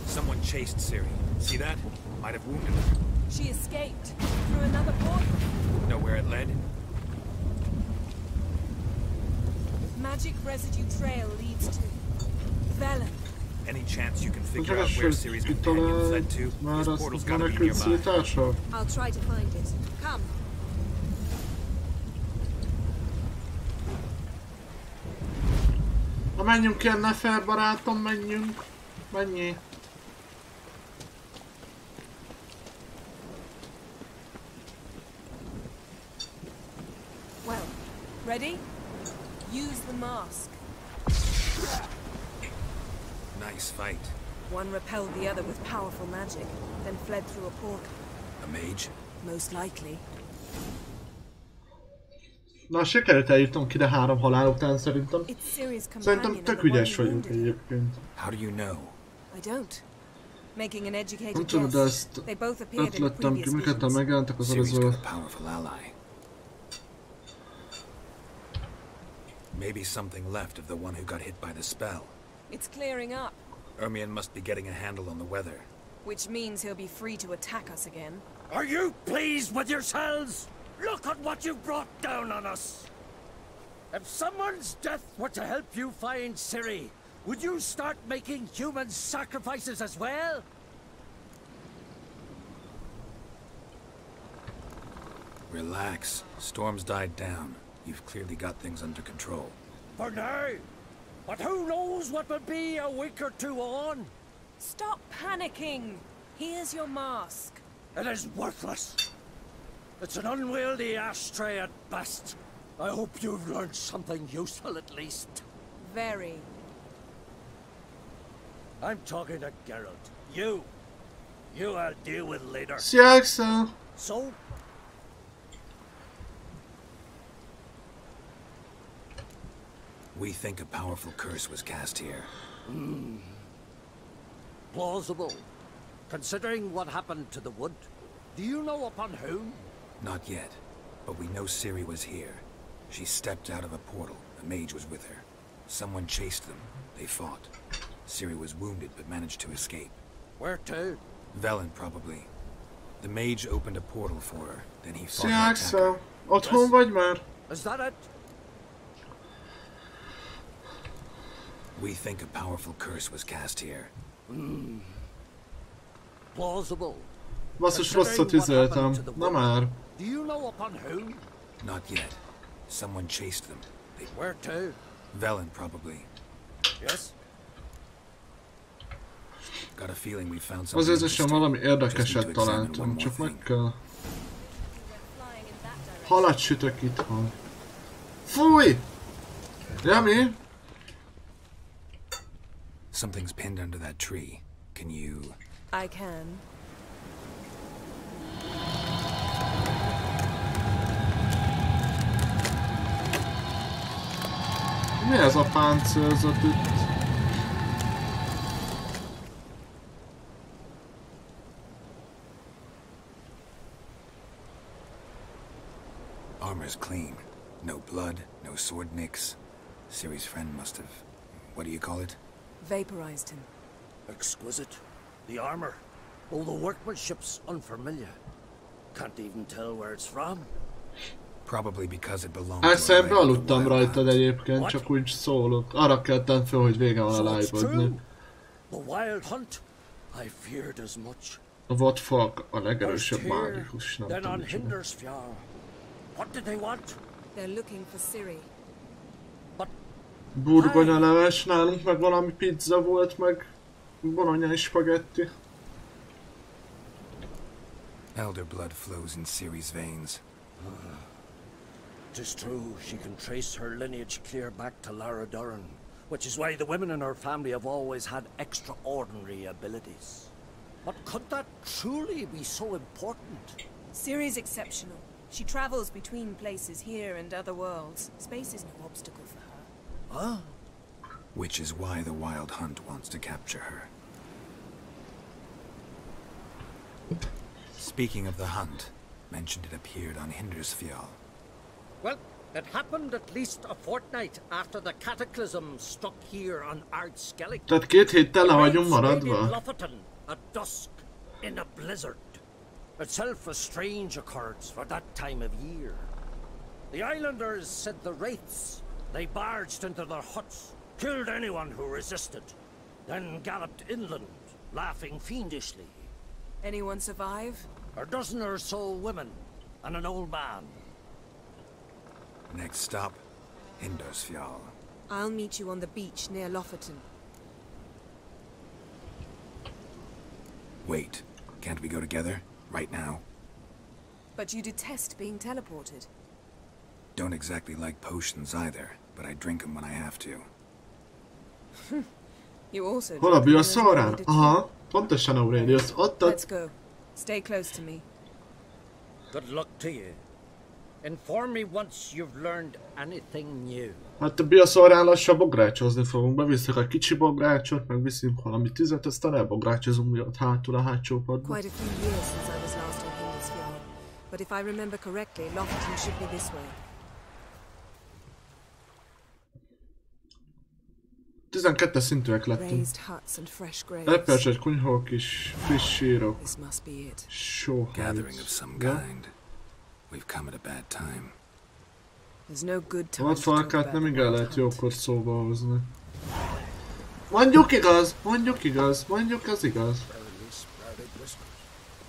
Someone chased Ciri. See that? Might have wounded her. She escaped through another portal. Know where it led? Magic residue trail leads to Velen. Any chance you can figure out where Ciri's companion fled to? This portal's gotta be nearby. I'll try to find it. Come. Na menjünk ilyen Nefer barátom, menjünk. Menjél. Well, ready? Use the mask. Nice fight. One repelled the other with powerful magic, then fled through a portal. A mage? Most likely. Na, sikerült elírtam ki, de 3 halál után szerintem. It's Ciri's companion Szerintem and tök the one ügyes who vagyunk wounded her. egyébként. How do you know? I don't. Making an educated Nem tudom, de guess. ezt They both appeared in the ötlettem ki, previous miket visions. megjelentek az Ciri's előző. got a powerful ally. Maybe something left of the one who got hit by the spell. It's clearing up, Ermion must be getting a handle on the weather. which means he'll be free to attack us again. Are you pleased with yourselves? Look at what you've brought down on us! If someone's death were to help you find Ciri, would you start making human sacrifices as well? Relax. Storm's died down. You've clearly got things under control. For now. But who knows what will be a week or two on? Stop panicking! Here's your mask. It is worthless. It's an unwieldy ashtray at best. I hope you've learned something useful at least. Very. I'm talking to Geralt. You I'll deal with later. Szia, Axel! So? We think a powerful curse was cast here. Plausible. Considering what happened to the wood, do you know upon whom? Not yet, but we know Ciri was here. She stepped out of a portal. A mage was with her. Someone chased them. They fought. Ciri was wounded but managed to escape. Where to? Velen, probably. The mage opened a portal for her, then he fought Szia, her Axel! attacker. Otthon vagy már? Is that it? We think a powerful curse was cast here. Plausible. Basszus, rosszat izéltem. Na már. Do you know upon whom? Not yet. Someone chased them. They... Where to? Velen, probably. Yes? Got a feeling we found Az something érzésem valami érdekeset találtam, csak meg kell... Halat sütök itthon. Fúj! Ja, mi? Something's pinned under that tree. Can you... I can. Mi ez a páncélzat itt? Armor's clean. No blood, no sword nicks. Ciri's friend must have... What do you call it? Vaporized him. Exquisite. The armor. All the workmanship's unfamiliar. Can't even tell where it's from. Probably because it belonged Hát to a szembe raid of the aludtam Wild rajtad Hunt. egyébként, csak úgy szólok. Arra keltem föl, hogy vége van a So it's live-odni. true. The Wild Hunt. I feared as much. A vadfalk a First legerősebb here, mágikus, nem then tudom on micsoda. Hindersfjall. What did they want? They're looking for Ciri. Burgonyaleves, nálunk meg valami pizza volt, meg bolonyai spagetti. Elder blood flows in Ciri's veins. Tis true, she can trace her lineage clear back to Lara Duran, which is why the women in her family have always had extraordinary abilities. But could that truly be so important? Ciri's exceptional. She travels between places here and other worlds. Space is no obstacle for her. Huh? Which is why the Wild Hunt wants to capture her. Speaking of the hunt, mentioned it appeared on Hindersfjall. Well, it happened at least a fortnight after the cataclysm struck here on Ardskellig. Tehát 2 héttel le vagyunk Raids maradva. raided Lofoten at dusk in a blizzard. Itself a strange occurrence for that time of year. The islanders said the wraiths. They barged into their huts, killed anyone who resisted, then galloped inland, laughing fiendishly. Anyone survive? A dozen or so women, and an old man. Next stop, Hindersfjall. I'll meet you on the beach near Lofoten. Wait, can't we go together? Right now? But you detest being teleported. Don't exactly like potions either, but I drink them when I have to. You also Hol a drink them biosz when there's órán? nobody to Aha, pontosan Aurelius. Ott. Let's go. Stay close to me. Good luck to you. Inform me once you've learned anything new. Hát a biosz órán lassan bográcsozni fogunk. Beviszek a kicsi bográcsot, meg viszünk valami tüzet, aztán elbográcsozunk mi ott hátul a hátsó padban. Quite a few years since I was last on Hindisfjord, but if I remember correctly, Lofoten should be this way. 12 szintűek lettünk. Raised huts and fresh graves. Elpercset kunyhók is, friss sírok. This must be it. Gathering of some kind. We've come at a bad time. There's no good time A to talk vadfalkát about nem the igen Wild lehet Hunt. jókor szóba hozni. Mondjuk igaz, mondjuk igaz, mondjuk az igaz. Barely sprouted whiskers,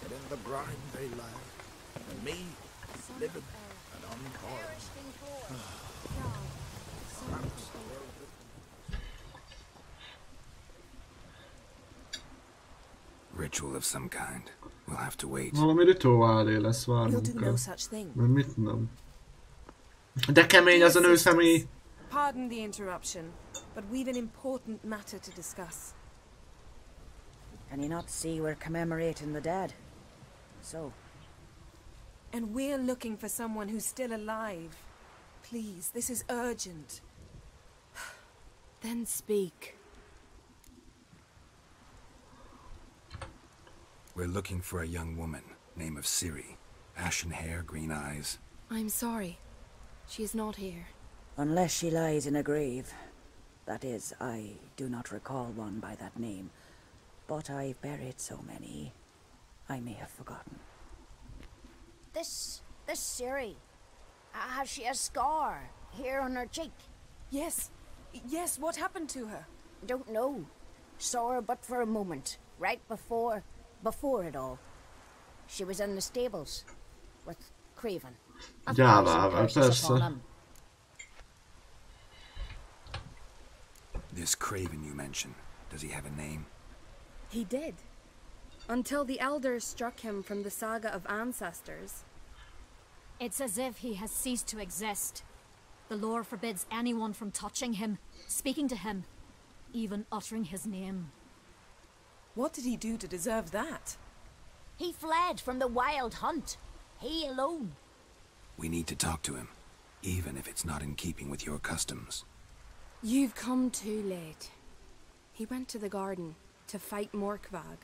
but in the brine they lie. And me, living and uncaused. Ritual of some kind. We'll have to wait. Valami rituálé lesz, You'll várnunk do kell. no such thing. Mert mit nem. De kemény az a nő személy. Pardon the interruption, but we've an important matter to discuss. Can you not see we're commemorating the dead? So, And we're looking for someone who's still alive. Please, this is urgent. Then speak. We're looking for a young woman, name of Ciri. Ashen hair, green eyes. I'm sorry. She is not here. unless she lies in a grave. That is, I do not recall one by that name. But I've buried so many, I may have forgotten. This Ciri, has she a scar here on her cheek? Yes, what happened to her? Don't know. Saw her but for a moment, right before it all. She was in the stables with Craven. Gyávával, persze. This Craven you mentioned, does he have a name? He did. Until the elders struck him from the saga of ancestors. It's as if he has ceased to exist. The lore forbids anyone from touching him, speaking to him, even uttering his name. What did he do to deserve that? He fled from the Wild Hunt. He alone. We need to talk to him, even if it's not in keeping with your customs. You've come too late. He went to the garden to fight Morkvarg.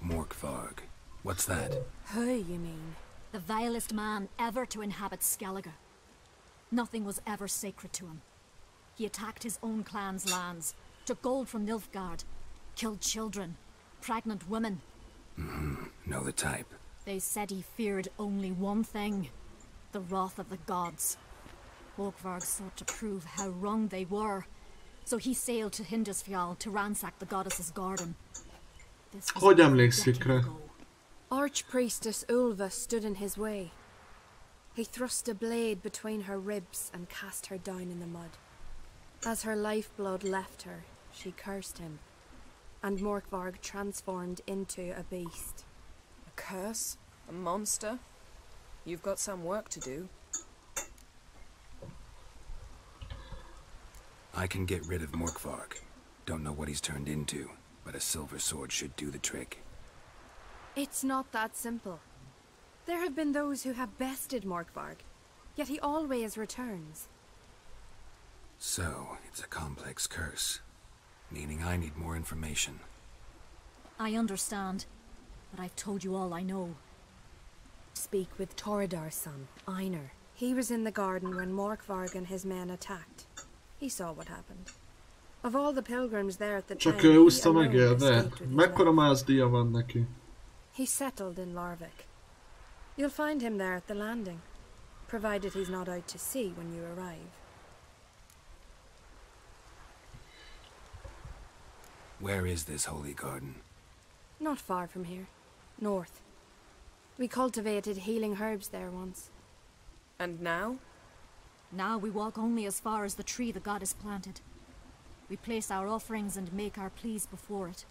Morkvarg. What's that? Who, you mean? The vilest man ever to inhabit Skellige. Nothing was ever sacred to him. He attacked his own clan's lands, took gold from Nilfgaard, killed children, pregnant women. Know the type. They said he feared only one thing, the wrath of the gods. Morkvarg sought to prove how wrong they were, so he sailed to Hindisfjall to ransack the goddess's garden. Hogy emlékszik rá? Archpriestess Ulva stood in his way. He thrust a blade between her ribs and cast her down in the mud. As her lifeblood left her, she cursed him, and Morkvarg transformed into a beast. A curse? A monster? You've got some work to do. I can get rid of Morkvarg. Don't know what he's turned into, but a silver sword should do the trick. It's not that simple. There have been those who have bested Morkvarg, yet he always returns. So, it's a complex curse, meaning I need more information. I understand, but I've told you all I know. Speak with Toradar's son, Einar. He was in the garden when Morkvarg and his men attacked. He saw what happened. Of all the pilgrims there at the time, Csak ő úszta he meg alone él, de escaped with his mekkora life. mázdíja van neki? He settled in Larvik. You'll find him there at the landing, provided he's not out to sea when you arrive. Where is this holy garden? Not far from here. North. We cultivated healing herbs there once. And now? Now we walk only as far as the tree the goddess planted. We place our offerings and make our pleas before it.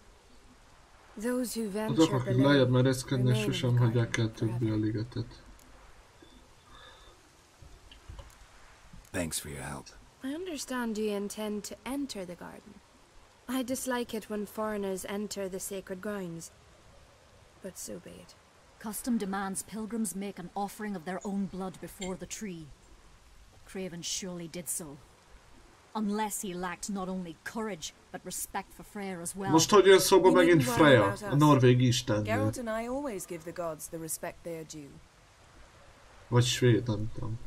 Those who Azok, venture akik below lejjebb merészkedni, remain in sosem the hagyják el garden többé a ligetet. Thanks for your help. I understand you intend to enter the garden. I dislike it when foreigners enter the sacred grounds. But so be it. Custom demands pilgrims make an offering of their own blood before the tree. Craven surely did so. Unless he lacked not only courage, but respect for Freyr as well. Most hogy jön szóba megint Freya, a norvég istennő. Geralt and I always give the gods the respect they are due. Vagy svéd, nem tudom.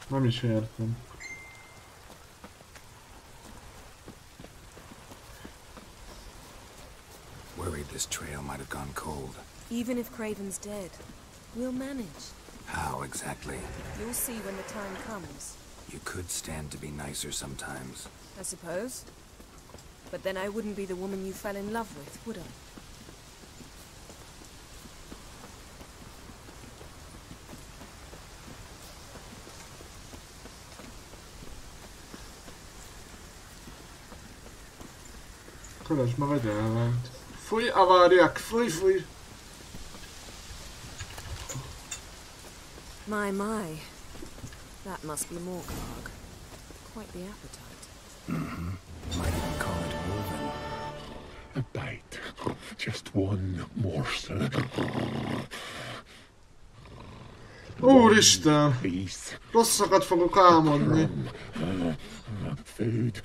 Nem is értem. Worried this trail might have gone cold. Even if Craven's dead, we'll manage. How exactly? You'll see when the time comes. You could stand to be nicer sometimes. I suppose. But then I wouldn't be the woman you fell in love with, would I? Kövesd meg a gyerment. Fúj, avárják, fúj, fúj! My. That must be Morkarg. Quite the appetite. Might even call it woven. A bite. Just one morsel. Úristen! Rosszakat fogok álmodni. Food.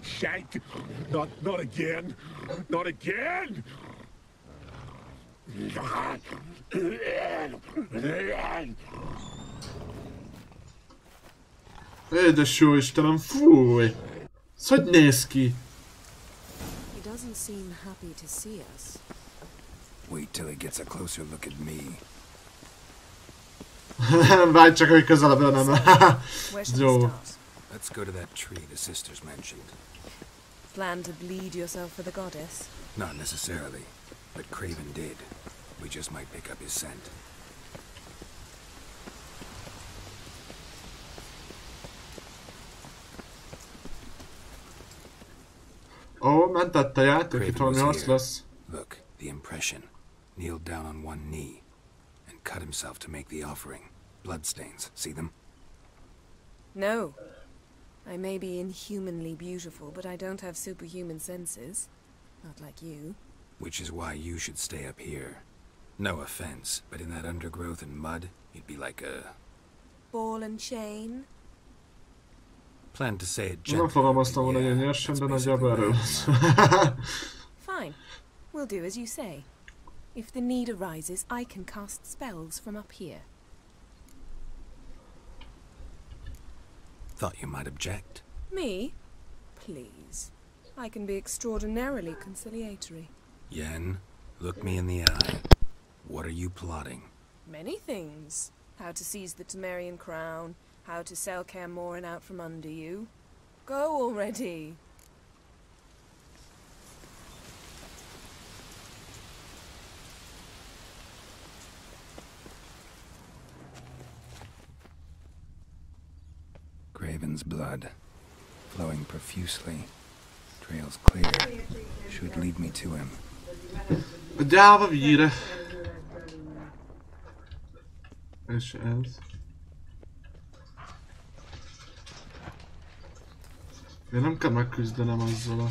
Shank! Not again! Not again! Édes jó Istenem, fúj! Hogy néz ki? He doesn't seem happy to see us. Wait till he gets a closer look at me. Várj csak, hogy közelebb nem. Jó. Let's go to that tree the sisters mentioned. Plan to bleed yourself for the goddess? Not necessarily, but Craven did. We just might pick up his scent. Ó, mentett a játék, itt valami harc lesz. Look, the impression. Kneeled down on one knee and cut himself to make the offering. Bloodstains, see them? No. I may be inhumanly beautiful, but I don't have superhuman senses. Not like you. Which is why you should stay up here. No offense, but in that undergrowth and mud, you'd be like a... Ball and chain? Plan to say it Nem gently. fogalmaztam volna ilyen nyersen, de nagyjából erről lesz. Fine. We'll do as you say. If the need arises, I can cast spells from up here. Thought you might object. Me? Please. I can be extraordinarily conciliatory. Yen, look me in the eye. What are you plotting? Many things. How to seize the Temerian crown, how to sell Kaer Morhen out from under you. Go already! Craven's blood, flowing profusely. Trail's clear. Should lead me to him. Gyáva víre! És ez. Én nem kell megküzdenem azzal a...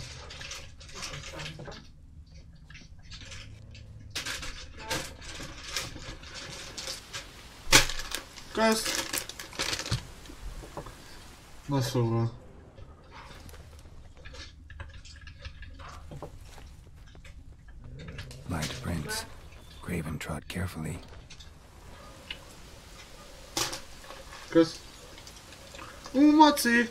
Kösz! Na szóval. Light prints. Craven trod carefully. Kösz. Maci!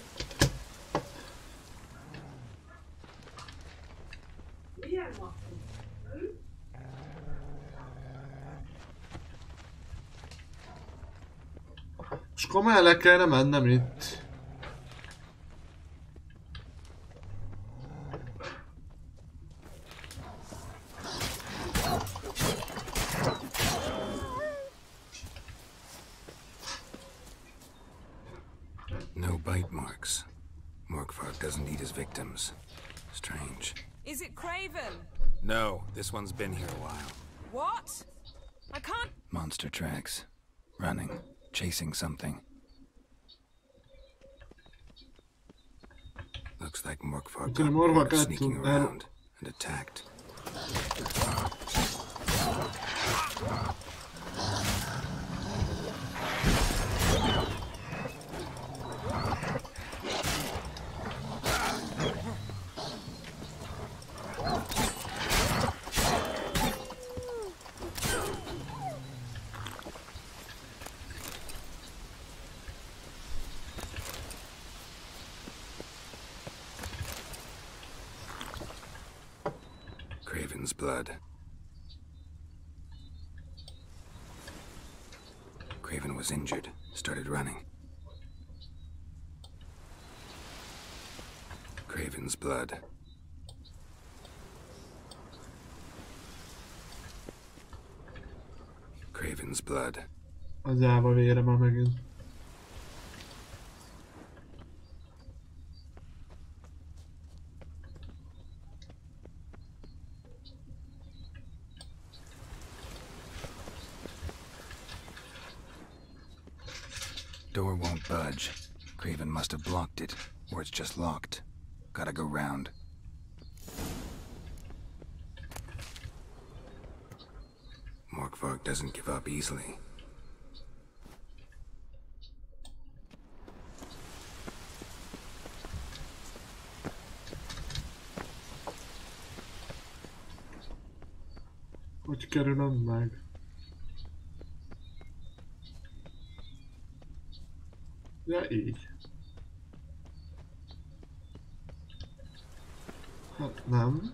És komolyan le kellene mennem itt. doesn't eat his victims. Strange. Is it Craven? No, this one's been here a while. What? I can't... Monster tracks. Running. Chasing something. Looks like Morkvark got bored of sneaking around and attacked. Craven's blood. Craven was injured, started running. Craven's blood. Craven's blood. Az állva vére már megint. Door won't budge. Craven must have blocked it, or it's just locked. Gotta go round. Morkvark doesn't give up easily. Hogy kerülöm meg? Ja, így. Hát nem.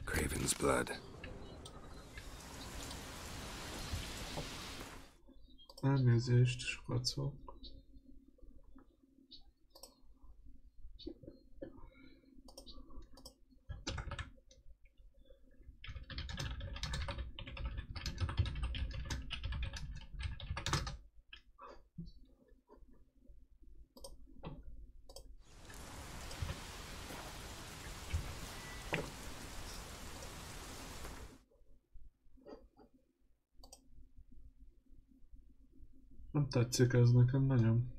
Craven's blood. Elnézést, sokat szok. Nem tetszik ez nekem nagyon.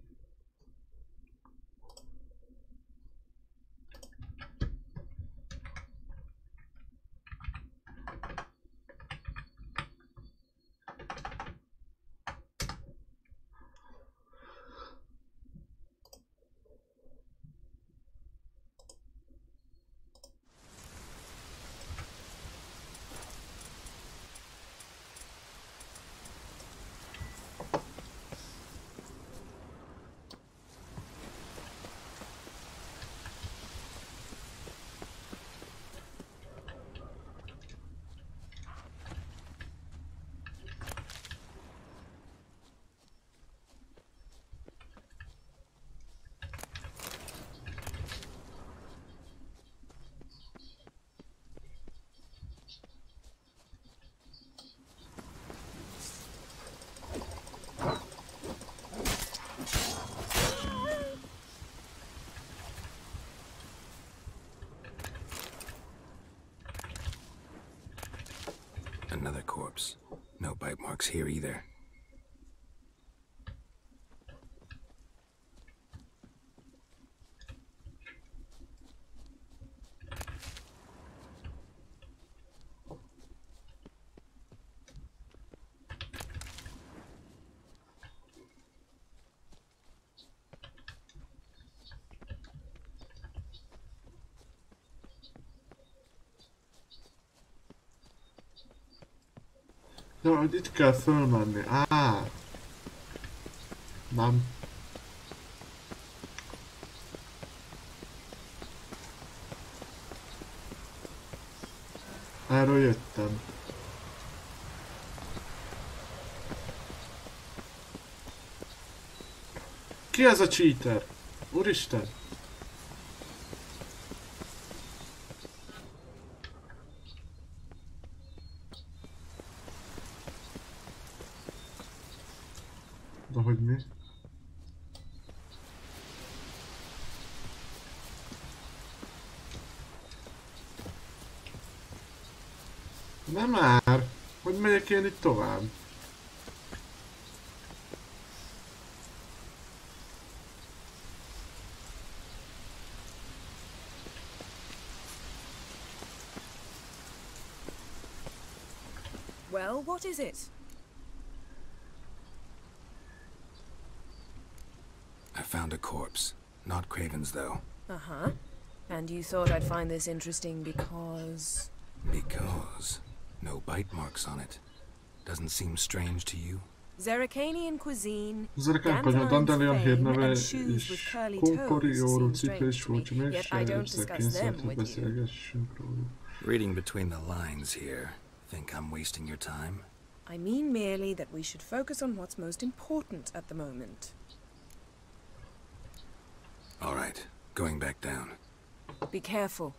Another corpse. No bite marks here either. Ja, hogy itt kell fölmenni. Nem. Erről jöttem. Ki ez a cheater? Úristen! De hogy mi? Nem már! Hogy megyek én itt tovább? Well, what is it? I found a corpse. Not Craven's, though. Uh-huh. And you thought I'd find this interesting because... Because... no bite marks on it. Doesn't seem strange to you? Zerrikanian cuisine, Dandelion hírneve and shoes with és curly Konkori toes órú seem cipő és strange to me, furcsa, yet I don't mégsem discuss them hogy with you. beszélgessünk róluk. Reading between the lines here. Think I'm wasting your time? I mean merely that we should focus on what's most important at the moment. All right, going back down. Be careful.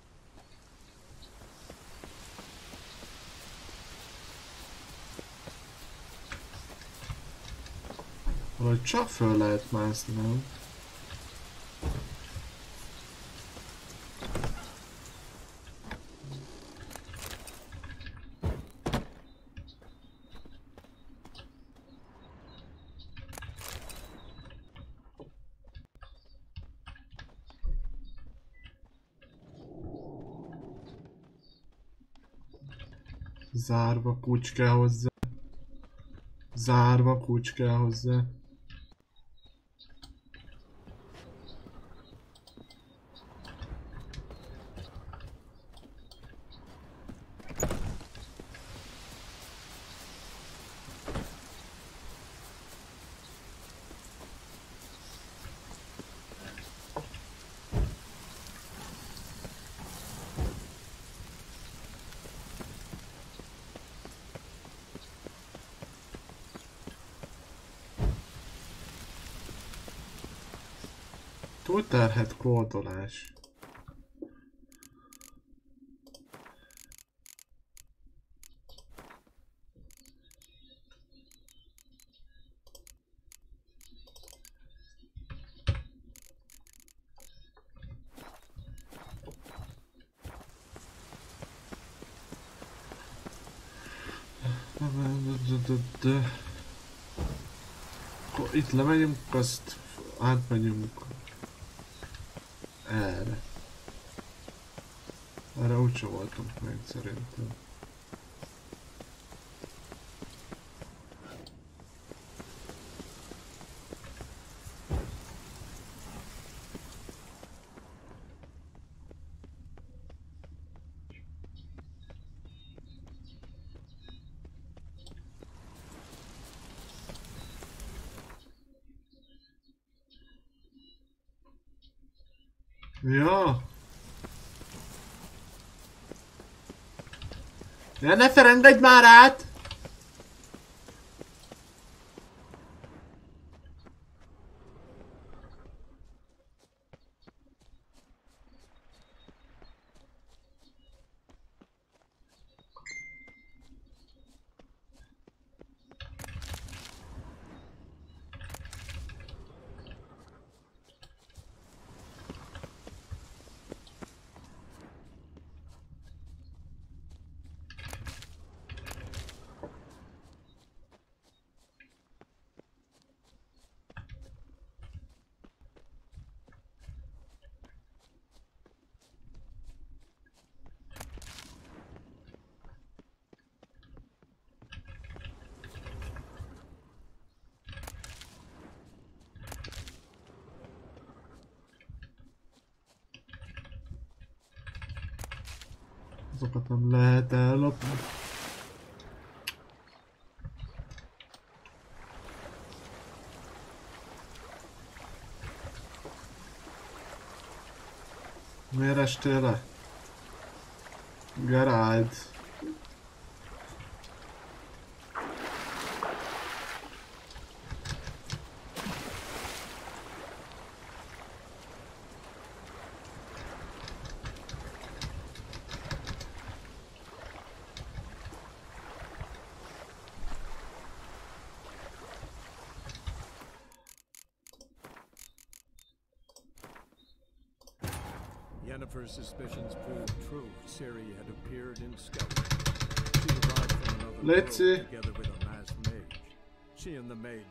Valahogy csak föl lehet mászni, nem? Zárva kulcs kell hozzá. Zárva kulcs kell hozzá. Túlterhet kódolás. Akkor itt lemegyünk, azt átmegyünk erre. Erre úgyse voltunk meg szerintem. Ja. Ja, ne engedj már át! Azokat nem lehet ellopni. Miért estél le? Geralt. Yennefer's suspicions proved true. Ciri had appeared in Skellige. She arrived from another world together with a masked mage. She and the maid.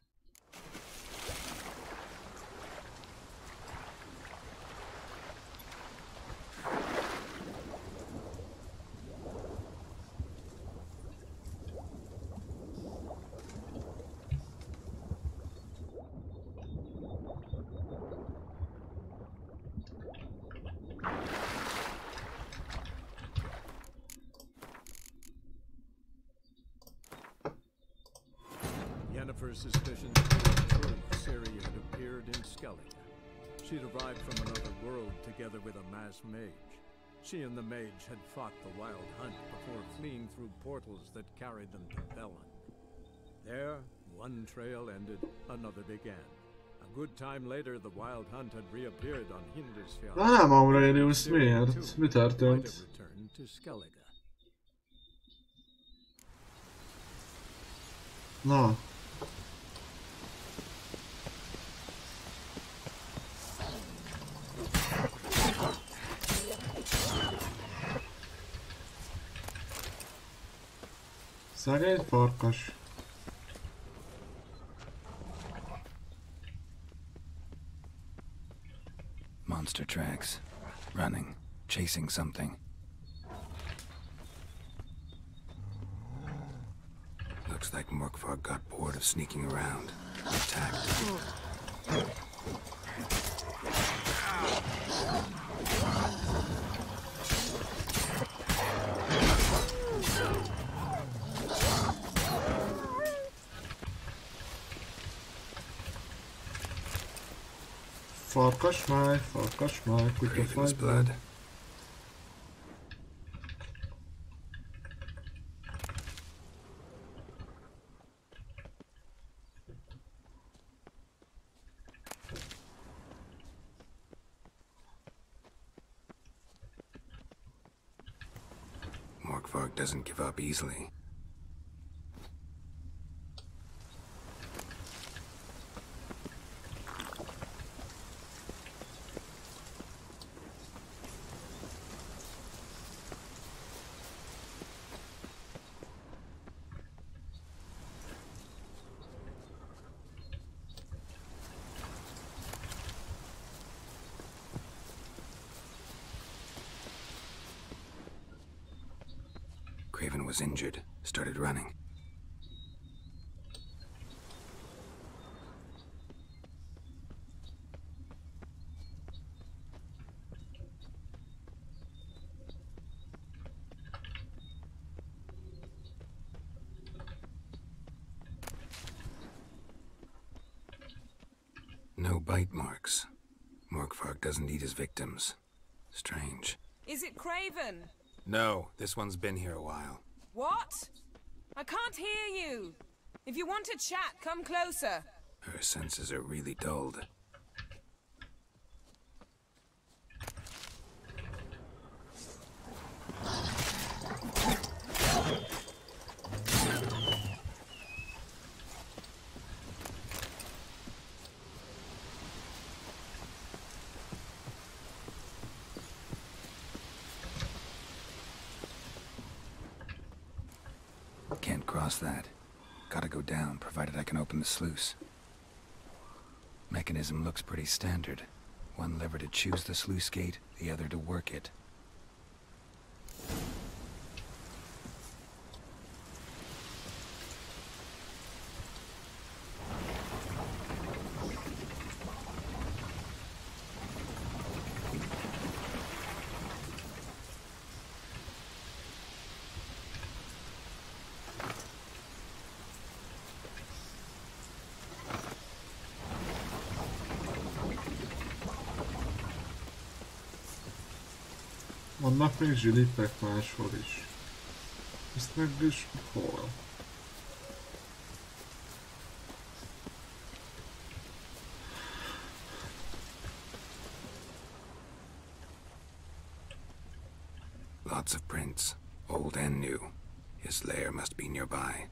Yennefer's suspicions proved true. Ciri had appeared in Skellige. She'd arrived from another world together with a masked mage. She and the mage had fought the Wild Hunt before fleeing through portals that carried them to Velen. There, one trail ended, another began. A good time later, the Wild Hunt had reappeared on Hindarsfjall. Nem, Aurelius, miért? Mi történt? Returned to Skellige. Na. Szegény farkas. Monster tracks. Running. Chasing something. Looks like Morkvarg got bored of sneaking around. Attacked. Farkasmáj, Raven's blood. Morkvarg doesn't give up easily. Craven was injured, started running. No bite marks. Morkvarg doesn't eat his victims. Strange. Is it Craven? No, this one's been here a while. What? I can't hear you. If you want to chat, come closer. Her senses are really dulled. Can't cross that. Gotta go down, provided I can open the sluice. Mechanism looks pretty standard. One lever to choose the sluice gate, the other to work it. Vannak még zsilipek máshol is. Ezt meg is hol? Lots of prints, old and new. His lair must be nearby.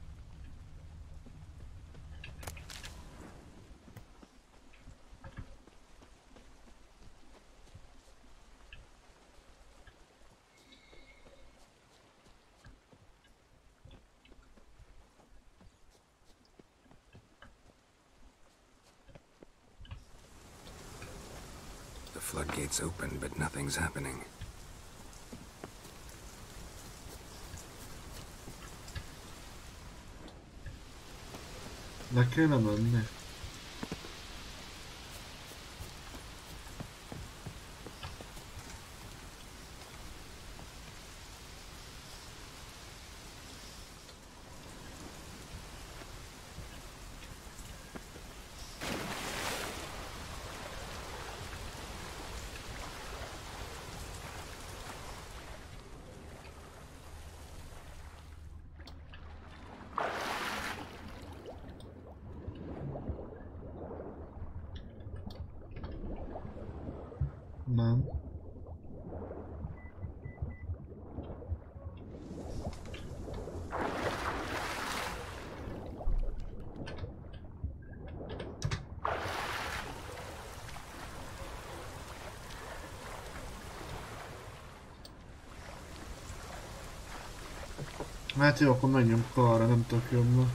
floodgates open, but nothing's happening. Le kéne menni. Nem. Hát jó, akkor menjünk arra, nem tudok jobban.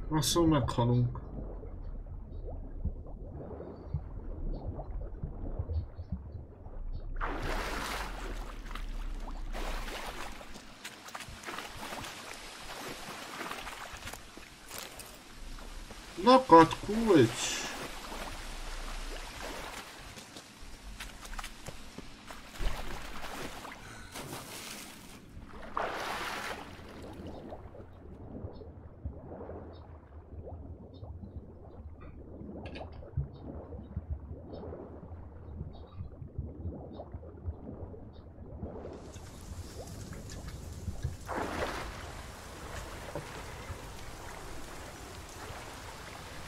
Asszul meghalunk. Nakat kulcs!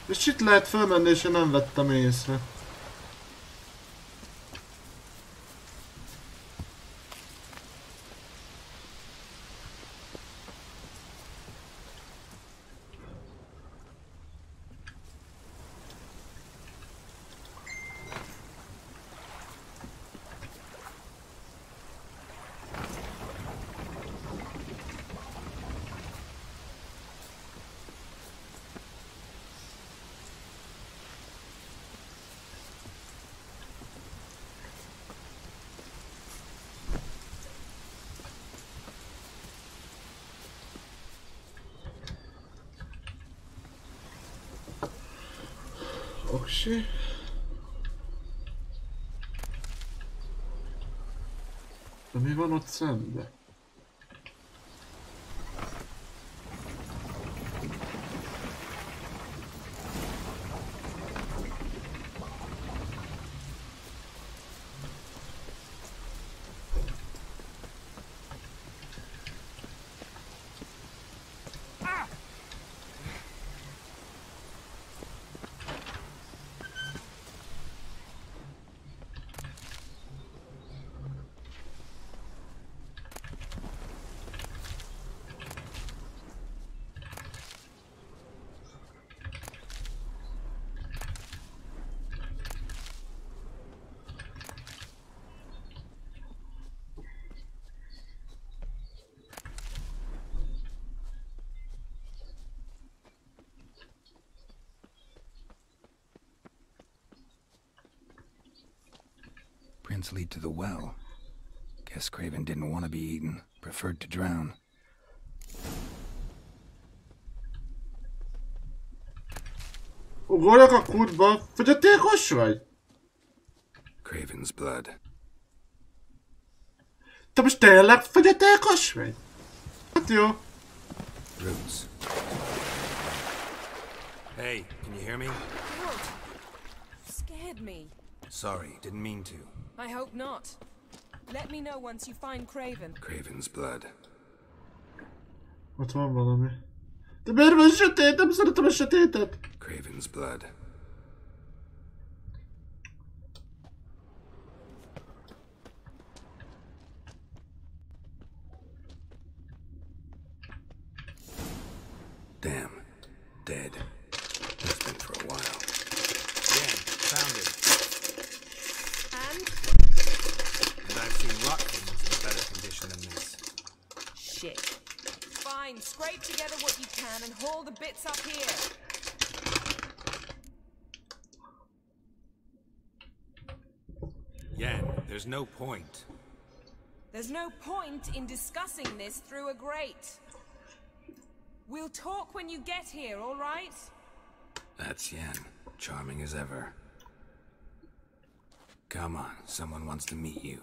És itt lehet felmenni, és én nem vettem észre. Oké. De mi van ott szembe? Prints lead to the well. Guess Craven didn't want to be eaten, preferred to drown. Ugorjak a kútba, fogyatékos vagy? Craven's blood. Te most tényleg fogyatékos vagy? Hát jó. Roots. Hey, can you hear me? Harold, you scared me. Sorry, didn't mean to. I hope not. Let me know once you find Craven. Craven's blood. Ott van valami. De miért van sötét? Nem szeretem a sötétet. Craven's blood. Damn. Dead. It's been for a while. Dan, found it. scrape together what you can and haul the bits up here. Yen, there's no point. There's no point in discussing this through a grate. We'll talk when you get here, all right? That's Yen, charming as ever. Come on, someone wants to meet you.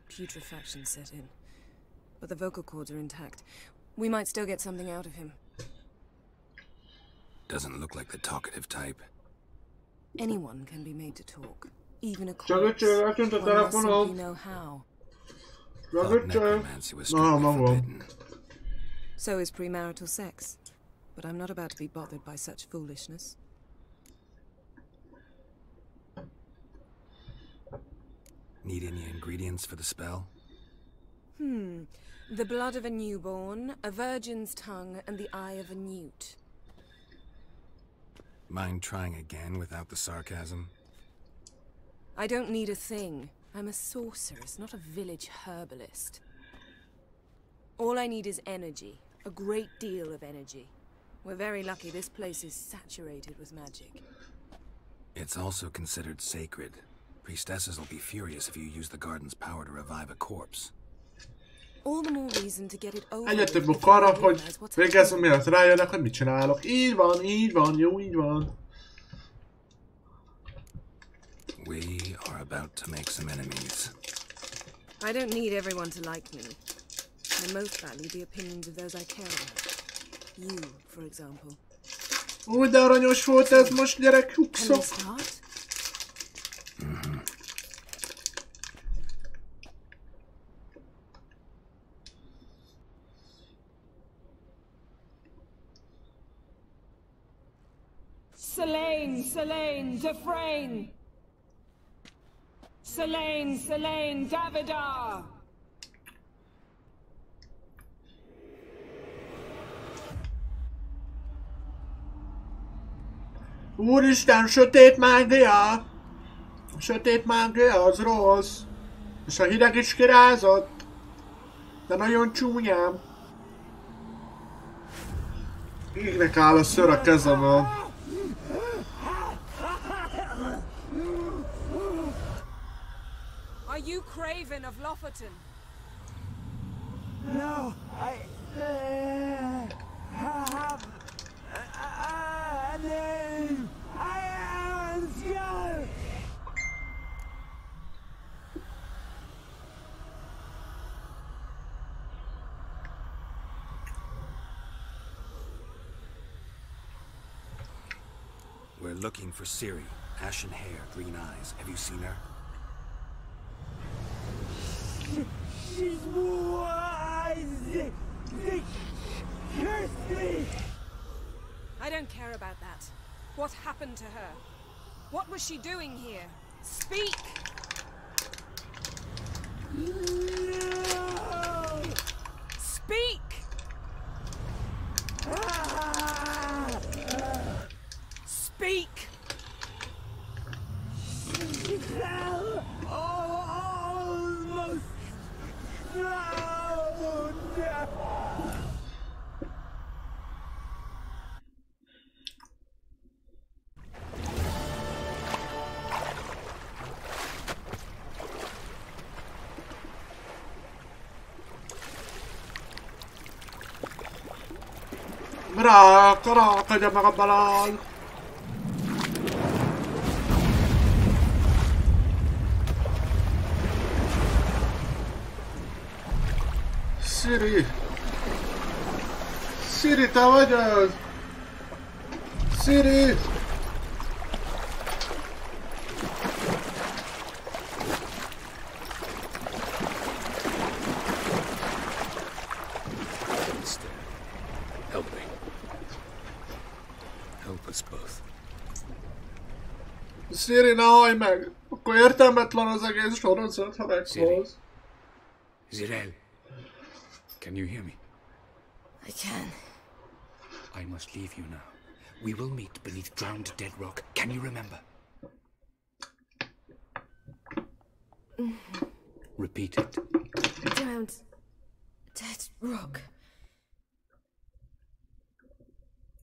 Putrefaction set in. But the vocal cords are intact. We might still get something out of him. Doesn't look like the talkative type. Anyone can be made to talk. Even a corpse. One must simply know how. Thought necromancy was strictly forbidden. So is premarital sex. But I'm not about to be bothered by such foolishness. Need any ingredients for the spell? The blood of a newborn, a virgin's tongue, and the eye of a newt. Mind trying again without the sarcasm? I don't need a thing. I'm a sorceress, not a village herbalist. All I need is energy. A great deal of energy. We're very lucky this place is saturated with magic. It's also considered sacred. Priestesses will be furious if you use the garden's power to revive a corpse. All the more reason to get it over. Egyre többük arra, hogy végezzem, mielőtt rájönnek, hogy mit csinálok. Így van, jó, így van. We are about to make some enemies. I don't need everyone to like me. I most value the opinions of those I care about. You, for example. Úgy, de aranyos volt ez most, gyerek, hukszok. Selene, Dufresne! Selene, Davidar! Úristen, sötét mágia! A sötét mágia az rossz. És a hideg is kirázott. De nagyon csúnyám. Égnek áll a ször a kezemben. Are you Craven of Lofoten? No, I have a name. I am Skull. We're looking for Ciri. Ashen hair, green eyes. Have you seen her? She's wise. They cursed me. I don't care about that. What happened to her? What was she doing here? Speak! No. Speak! Speak! She fell almost drowned. Raak, agya meg a balán! Ciri! Ciri, te vagy az? Ciri! Help me. Help us both. Ciri, ne hallj meg! Akkor értelmetlen az egész sorozat, ha megszólsz. Zirael, can you hear me? I can. I must leave you now. We will meet beneath drowned dead rock. Can you remember? Repeat it. Drowned dead rock.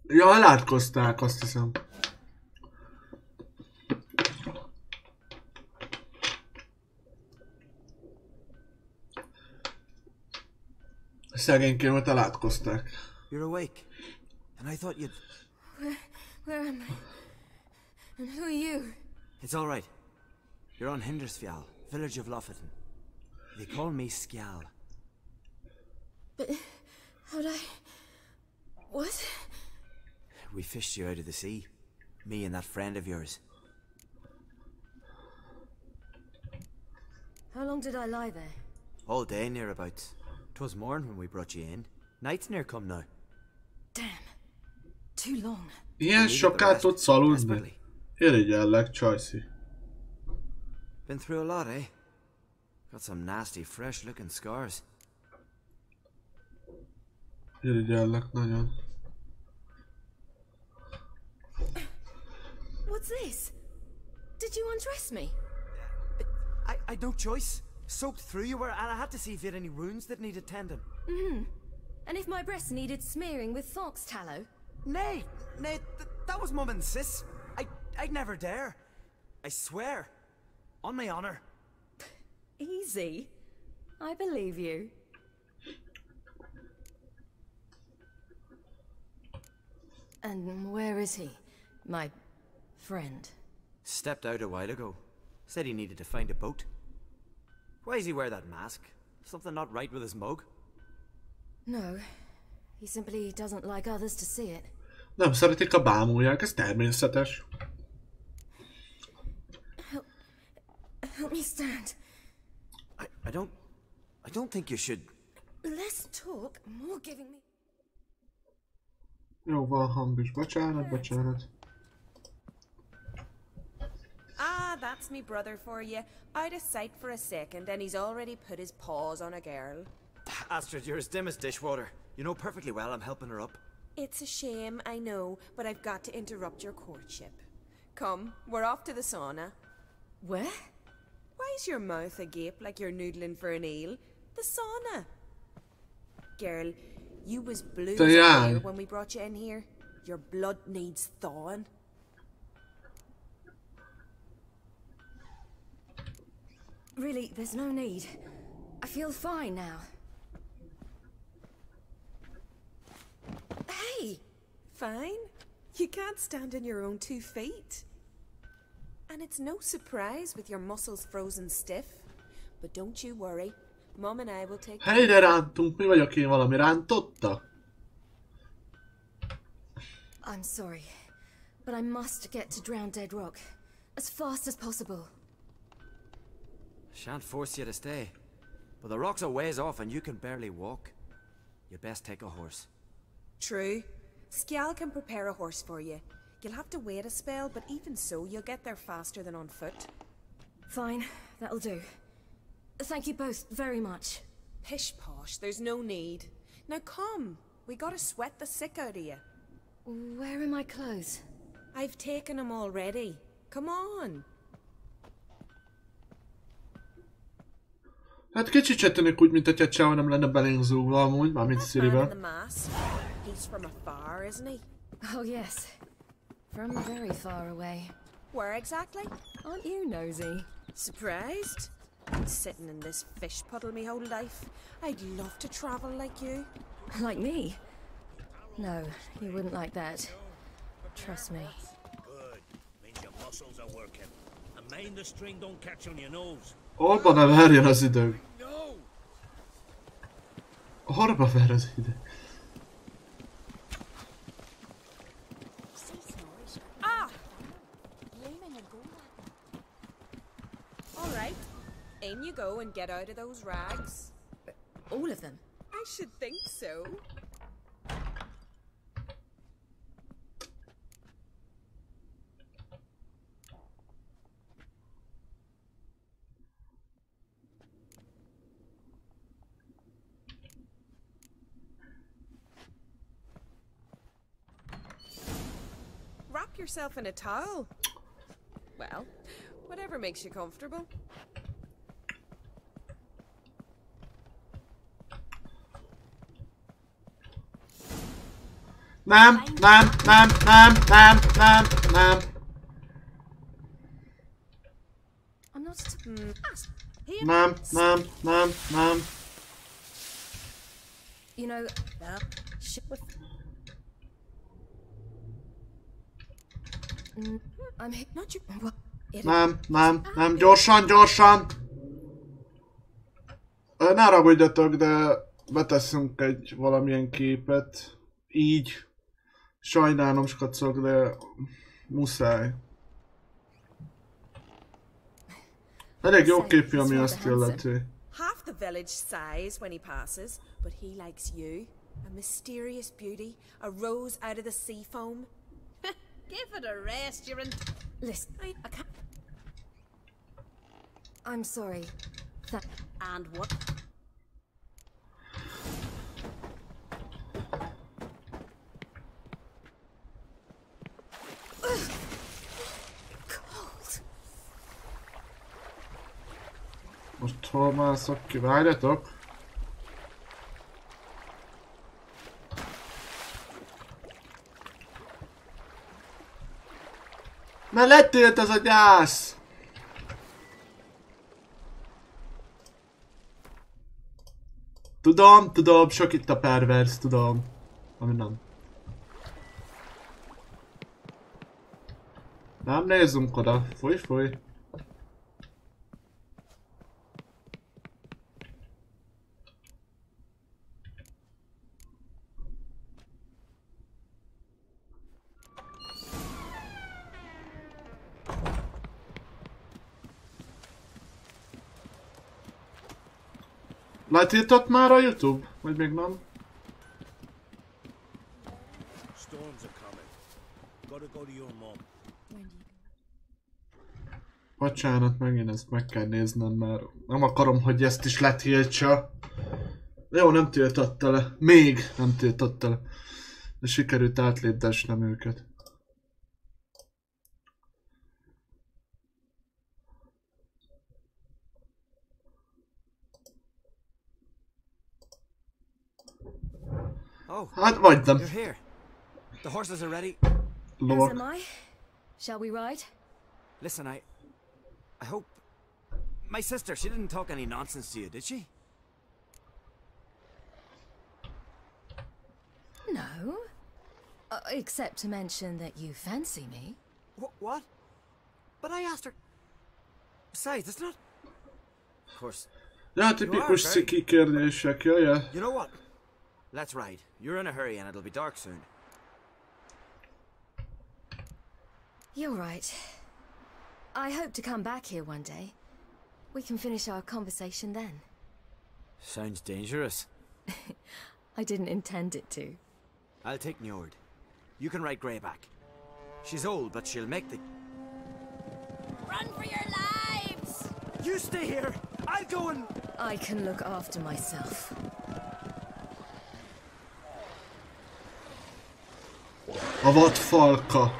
Ja, elátkozták, azt hiszem. Szegénykémet elátkozták. You're awake. And I thought you'd... Where am I? And who are you? It's all right. You're on Hindersfjall, village of Lofoten. They call me Skjal. But how'd I... What? We fished you out of the sea. Me and that friend of yours. How long did I lie there? All day nearabouts. 'Twas morn when we brought you in. Night's near come now. Damn. Too long. Ilyen soká tudsz aludni? Irigyellek, Csajci. Been through a lot, eh? Got some nasty, fresh-looking scars. Irigyellek nagyon. What's this? Did you undress me? I'd no choice. Soaked through you were, and I had to see if you had any wounds that needed tending. And if my breasts needed smearing with fox tallow? Nay, that was Mum and Sis. I'd never dare. I swear. On my honor. Easy. I believe you. And where is he? My friend. Stepped out a while ago. Said he needed to find a boat. Why does he wear that mask? Something not right with his mug? No. He simply doesn't like others to see it. Nem szeretik, ha bámulják, ez természetes. Help me stand. I don't think you should... Less talk, more giving me... Jó, van hang is. Bocsánat. Ah, that's me brother for you. Out of sight for a second, and he's already put his paws on a girl. Astrid, you're as dim as dishwater. You know perfectly well I'm helping her up. It's a shame, I know, but I've got to interrupt your courtship. Come, we're off to the sauna. Where? Why's your mouth agape like you're noodling for an eel? The sauna. Girl, you was blue as fire when we brought you in here. Your blood needs thawing. Really, there's no need. I feel fine now. Hey! Fine? You can't stand on your own 2 feet. And it's no surprise with your muscles frozen stiff. But don't you worry. Mom and I will take... Hey, de rántunk, mi vagyok én, valami rántotta? I'm sorry, but I must get to Drowned Dead Rock as fast as possible. Shan't force you to stay. But the rock's a ways off and you can barely walk. You best take a horse. True. Skjal can prepare a horse for you. You'll have to wait a spell, but even so, you'll get there faster than on foot. Fine, that'll do. Thank you both very much. Pish posh, there's no need. Now come, we gotta sweat the sick out of you. Where are my clothes? I've taken them already. Come on. Hát kicsit se tűnik úgy, mint hogyha Chow nem lenne belénk zúgva amúgy, mármint Ciribe. He's from afar, isn't he? Oh yes. From very far away. Where exactly? Aren't you nosy? Surprised? Sitting in this fish puddle me whole life. I'd love to travel like you. Like me? No, you wouldn't like that. Trust me. Good. Means your muscles are working. And mind the string don't catch on your nose. Orba ne verjen az idő. Orba ver az idő. Ah! Alright. In you go and get out of those rags. All of them? I should think so. yourself in a towel. Well, whatever makes you comfortable. Nem. I'm not. Nem. You know, I'm not you. Nem, gyorsan! Ne haragudjatok, de beteszünk egy valamilyen képet. Így. Sajnálom, skacok, de muszáj. Elég jó képű, ami azt illeti. Half the village sighs when he passes, but he likes you. A mysterious beauty, a rose out of the sea foam. Give it a rest, you're in... Listen, I can't... I'm sorry. And what? Cold. Most hol mászok ki? Várjatok! Mert lettélt ez a gyász! Tudom, sok itt a pervers, tudom. Ami nem. Nem nézzünk oda, fúj. Letiltott már a YouTube? Vagy még nem? Storms are coming. Gotta go to your mom. Bocsánat, megint ezt meg kell néznem, mert nem akarom, hogy ezt is letiltsa. Jó, nem tiltotta le. Még nem tiltotta le. De sikerült átlépdesnem őket. Oh, hát majdnem. You're here. The horses are ready. As am I. Shall we ride? Listen, I hope... My sister, she didn't talk any nonsense to you, did she? No. Except to mention that you fancy me. What? But I asked her... Besides, it's not... Of course... Ja, tipikus sziki kérdések, jöjjel. You know what? Let's ride. You're in a hurry and it'll be dark soon. You're right. I hope to come back here one day. We can finish our conversation then. Sounds dangerous. I didn't intend it to. I'll take Njord. You can ride Greyback. She's old, but she'll make the... Run for your lives! You stay here! I'll go and... I can look after myself. A vadfalka.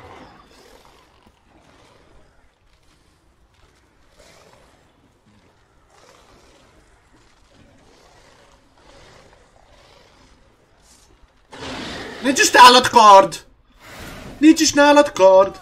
Nincs is nálad kard! Nincs is nálad kard!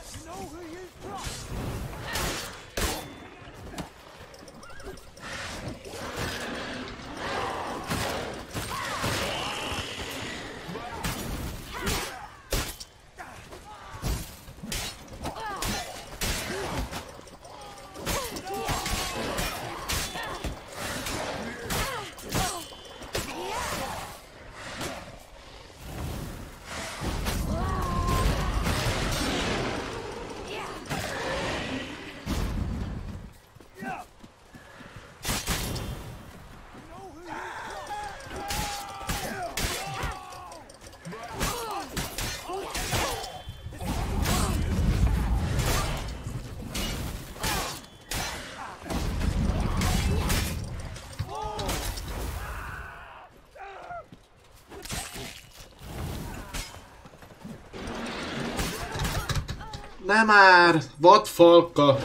Nem már! Vadfalka!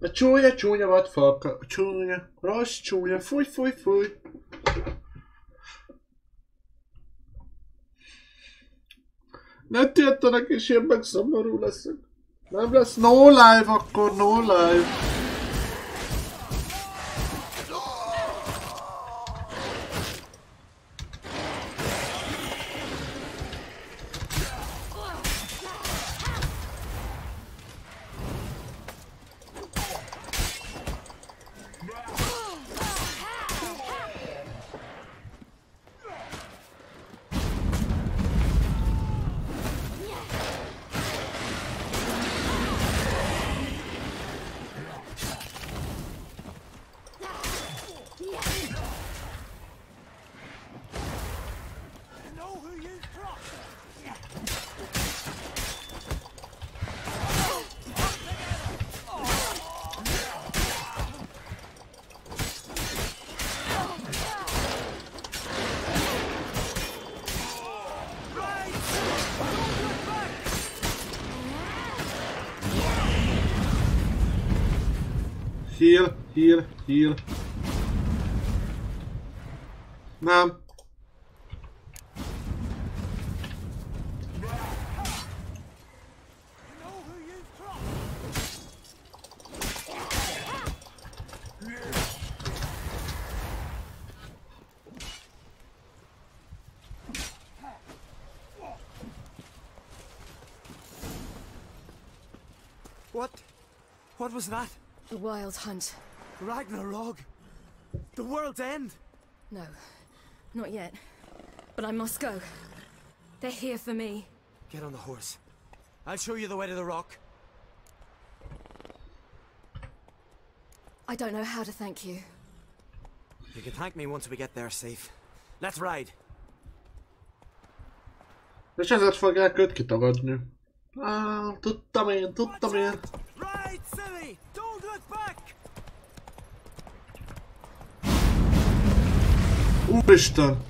A csúnya vadfalka, csúnya, rossz csúnya, fúj. Ne tiltanak és én meg szomorú leszek. Nem lesz no live akkor, no live. Heal. Nem. What was that? The Wild Hunt. Ragnarok? The world's end? No, not yet. But I must go. They're here for me. Get on the horse. I'll show you the way to the rock. I don't know how to thank you. You can thank me once we get there safe. Let's ride. És ezért fogják őt kitagadni. Tudtam én. Ride, silly! Don't look back! Úristen!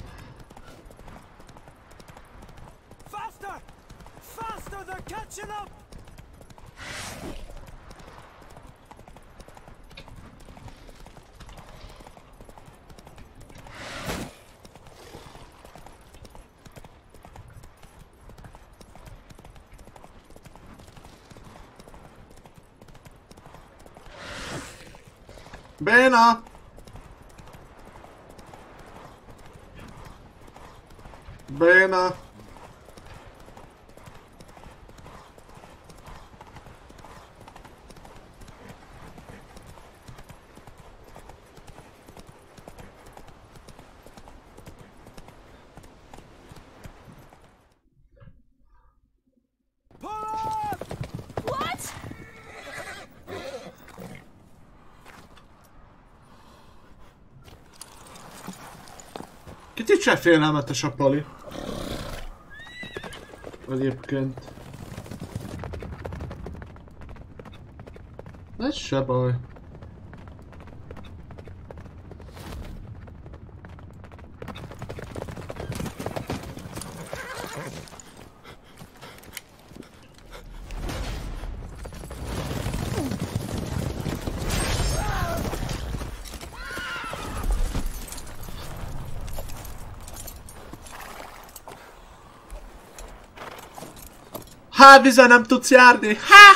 Faster! Faster! They're catching up! Béna! Béna! What? Kicsit se félelmetes a pali. Egyébként. Ez se baj. Há, vizen nem tudsz járni! Há!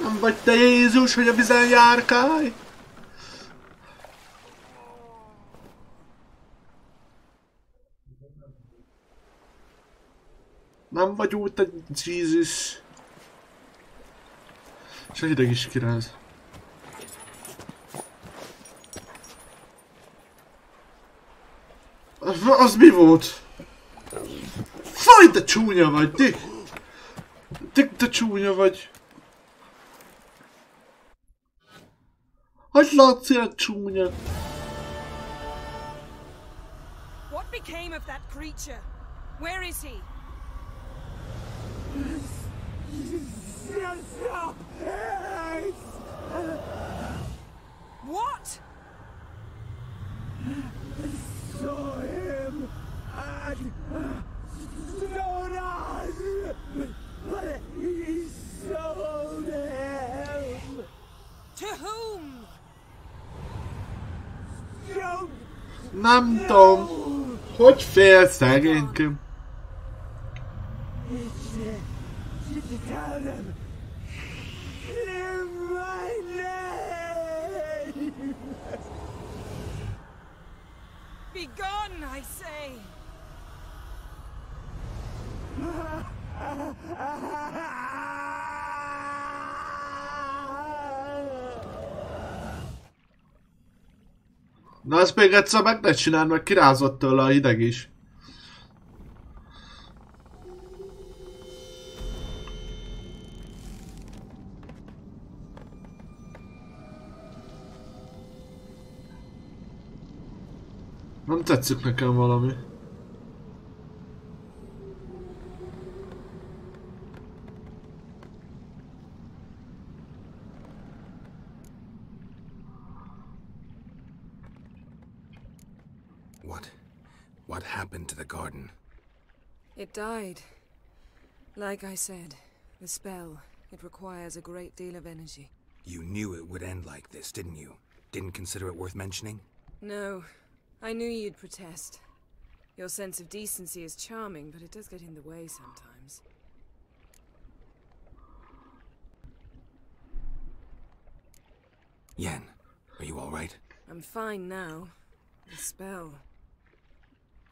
Nem vagy te Jézus, hogy a vizen járkálj! Nem vagy úgy, te Jézus! És a hideg is kiráz. Az mi volt? Faj, de csúnya vagy, Dick! Te csúnya vagy. Hogy látsz ilyen csúnya? What became of that creature? Where is he? What? I saw him. Nem tudom, hogy fél szegénykém. Be gone, I say! Na ezt még egyszer meg ne csináld, meg kirázott tőle a hideg is. Nem tetszik nekem valami. What happened to the garden? It died. Like I said, the spell, it requires a great deal of energy. You knew it would end like this, didn't you? Didn't consider it worth mentioning? No, I knew you'd protest. Your sense of decency is charming, but it does get in the way sometimes. Yen, are you all right? I'm fine now. The spell.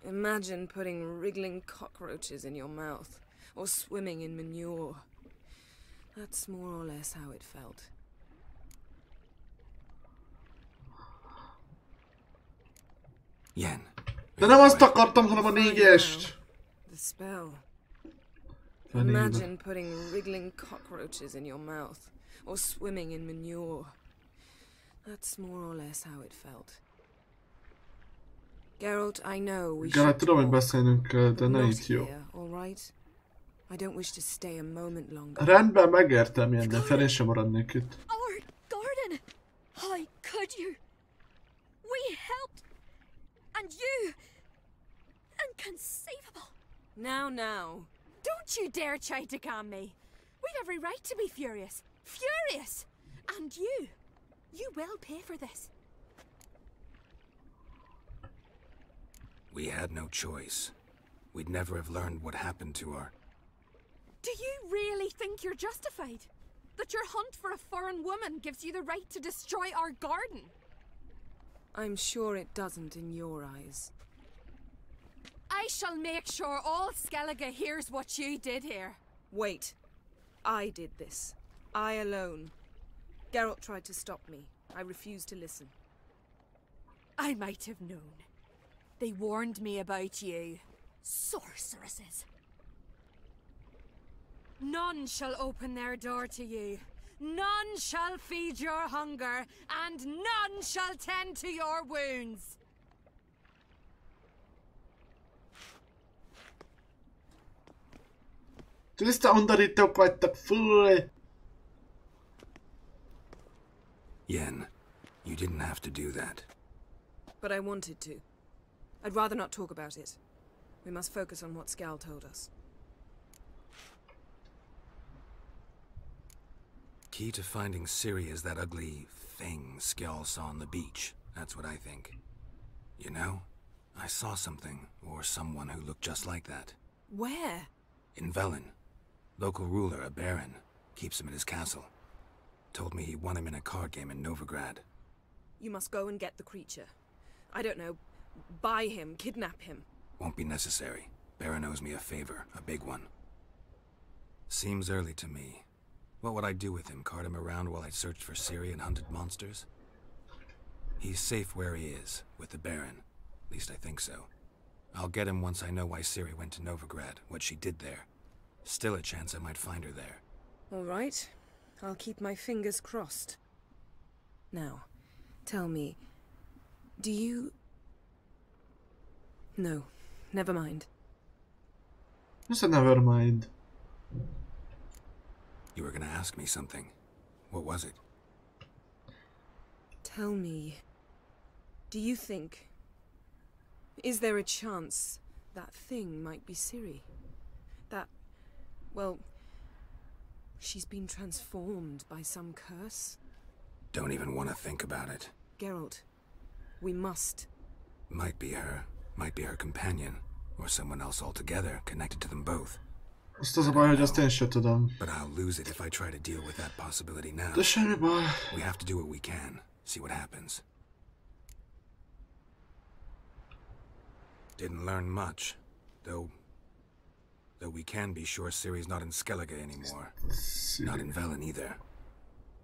Imagine putting wriggling cockroaches in your mouth, or swimming in manure. That's more or less how it felt. Yen. De nem azt akartam, hanem a négyest. The spell. Imagine putting wriggling cockroaches in your mouth, or swimming in manure. That's more or less how it felt. Geralt, I know we should tudom, hogy beszélnünk kell, de ne not itt jó. here, all right? I don't wish to stay a moment longer. Rendben, megértem ilyen, de fel én sem maradnék itt. Our garden! How could you? We helped! And you! Inconceivable! Now. Don't you dare try to calm me. We've every right to be furious. Furious! And you will pay for this. We had no choice. We'd never have learned what happened to our... Do you really think you're justified? That your hunt for a foreign woman gives you the right to destroy our garden? I'm sure it doesn't in your eyes. I shall make sure all Skellige hears what you did here. Wait. I did this. I alone. Geralt tried to stop me. I refused to listen. I might have known. They warned me about you. Sorceresses. None shall open their door to you. None shall feed your hunger, and none shall tend to your wounds. Tiszta undorítók vagytok, fúj! Yen, you didn't have to do that. But I wanted to. I'd rather not talk about it. We must focus on what Skal told us. Key to finding Ciri is that ugly thing Skell saw on the beach. That's what I think. You know, I saw something, or someone who looked just like that. Where? In Velen. Local ruler, a baron, keeps him at his castle. Told me he won him in a card game in Novigrad. You must go and get the creature. I don't know, buy him, kidnap him. Won't be necessary. Baron owes me a favor, a big one. Seems early to me. What would I do with him? Cart him around while I searched for Ciri and hunted monsters? He's safe where he is, with the Baron. At least I think so. I'll get him once I know why Ciri went to Novigrad, what she did there. Still a chance I might find her there. All right. I'll keep my fingers crossed. Now, tell me, do you... No, never mind. What's a never mind? You were gonna ask me something. What was it? Tell me, do you think... Is there a chance that thing might be Ciri? That... well... she's been transformed by some curse? Don't even want to think about it. Geralt, we must. Might be her companion, or someone else altogether connected to them both. Azt az a baj, hogy azt én sem tudom. But I'll lose it if I try to deal with that possibility now. De semmi baj. We have to do what we can. See what happens. Didn't learn much, though we can be sure Ciri's not in Skellige anymore. Not in Velen either.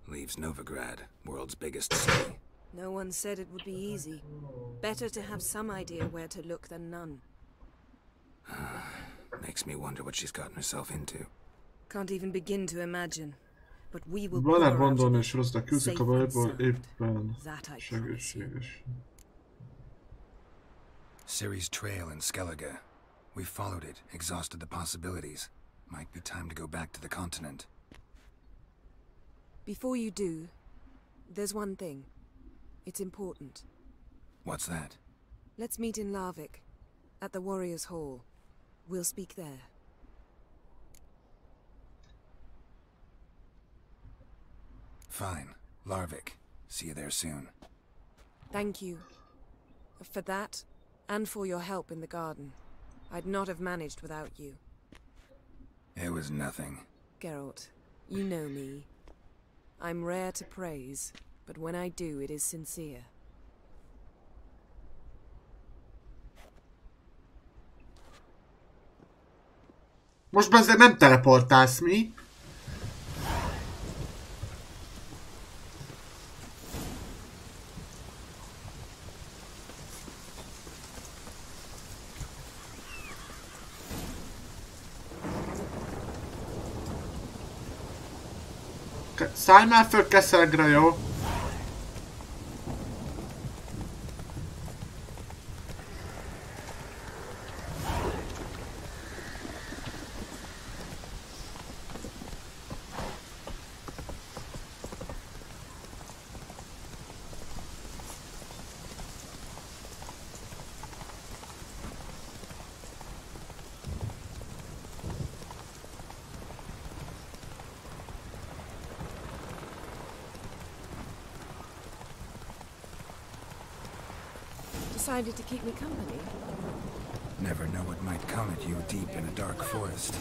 Leaves Novigrad, world's biggest city. No one said it would be easy. Better to have some idea where to look than none. Makes me wonder what she's gotten herself into. Can't even begin to imagine. But we will Van-e gondolni, és rosszak küzdik a bajból éppen segítséges. Ciri's trail in Skellige. We followed it, exhausted the possibilities. Might be time to go back to the continent. Before you do, there's one thing. It's important. What's that? Let's meet in Larvik, at the Warriors' Hall. We'll speak there. Fine. Larvik. See you there soon. Thank you. For that, and for your help in the garden. I'd not have managed without you. It was nothing. Geralt, you know me. I'm rare to praise, but when I do, it is sincere. Most bezzeg nem teleportálsz, mi? Szállj már föl Keszelgre, jó? Decided to keep me company? Never know what might come at you deep in a dark forest.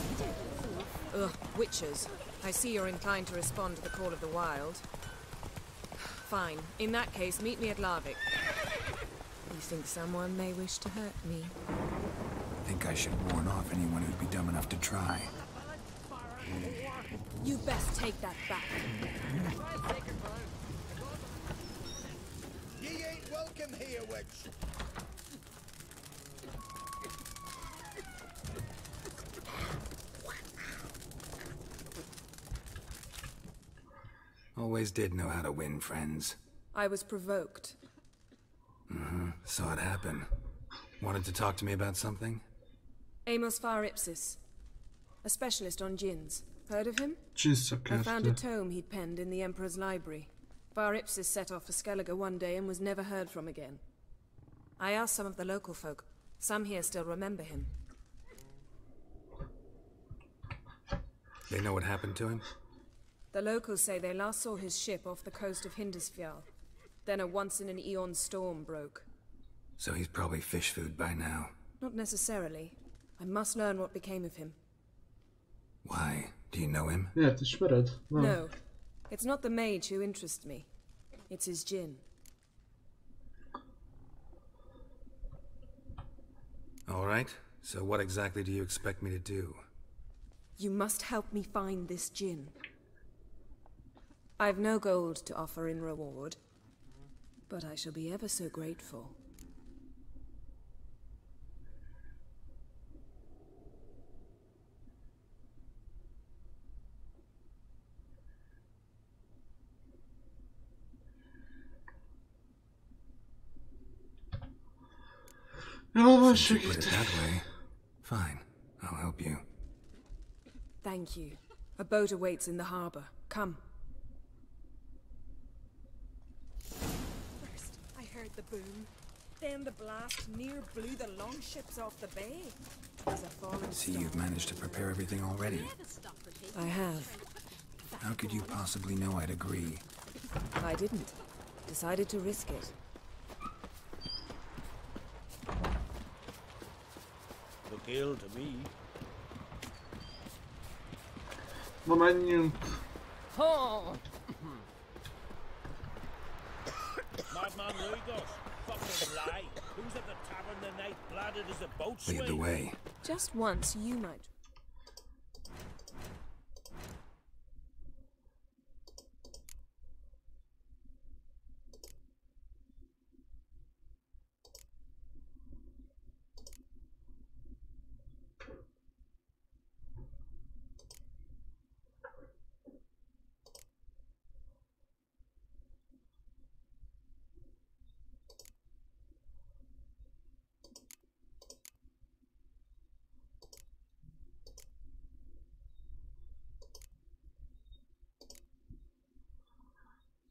Ugh, witches. I see you're inclined to respond to the call of the wild. Fine. In that case, meet me at Larvik. You think someone may wish to hurt me? Think I should warn off anyone who'd be dumb enough to try. You best take that back. Ye ain't welcome here, witch. Always did know how to win friends. I was provoked. Saw it happen. Wanted to talk to me about something? Amos Far Ipsis. A specialist on djinns. Heard of him? I found a tome he'd penned in the Emperor's library. Far Ipsis set off for Skellige one day and was never heard from again. I asked some of the local folk. Some here still remember him. They know what happened to him? The locals say they last saw his ship off the coast of Hindisfjall. Then a once-in-an-eon storm broke. So he's probably fish food by now. Not necessarily. I must learn what became of him. Why? Do you know him? Yeah, ismered? No. It's not the mage who interests me. It's his djinn. All right. So what exactly do you expect me to do? You must help me find this djinn. I've no gold to offer in reward, but I shall be ever so grateful. Since you put it that way, fine. I'll help you. Thank you. A boat awaits in the harbor. Come. First, I heard the boom. Then the blast near blew the longships off the bay. As a falling See, you've managed to prepare everything already. I have. How could you possibly know I'd agree? I didn't. Decided to risk it. appeal to me. Na menjünk. Madman Lugos, fucking lie. Who's at the tavern tonight, bladdered as a boat swing? Lead the way. Just once, you might.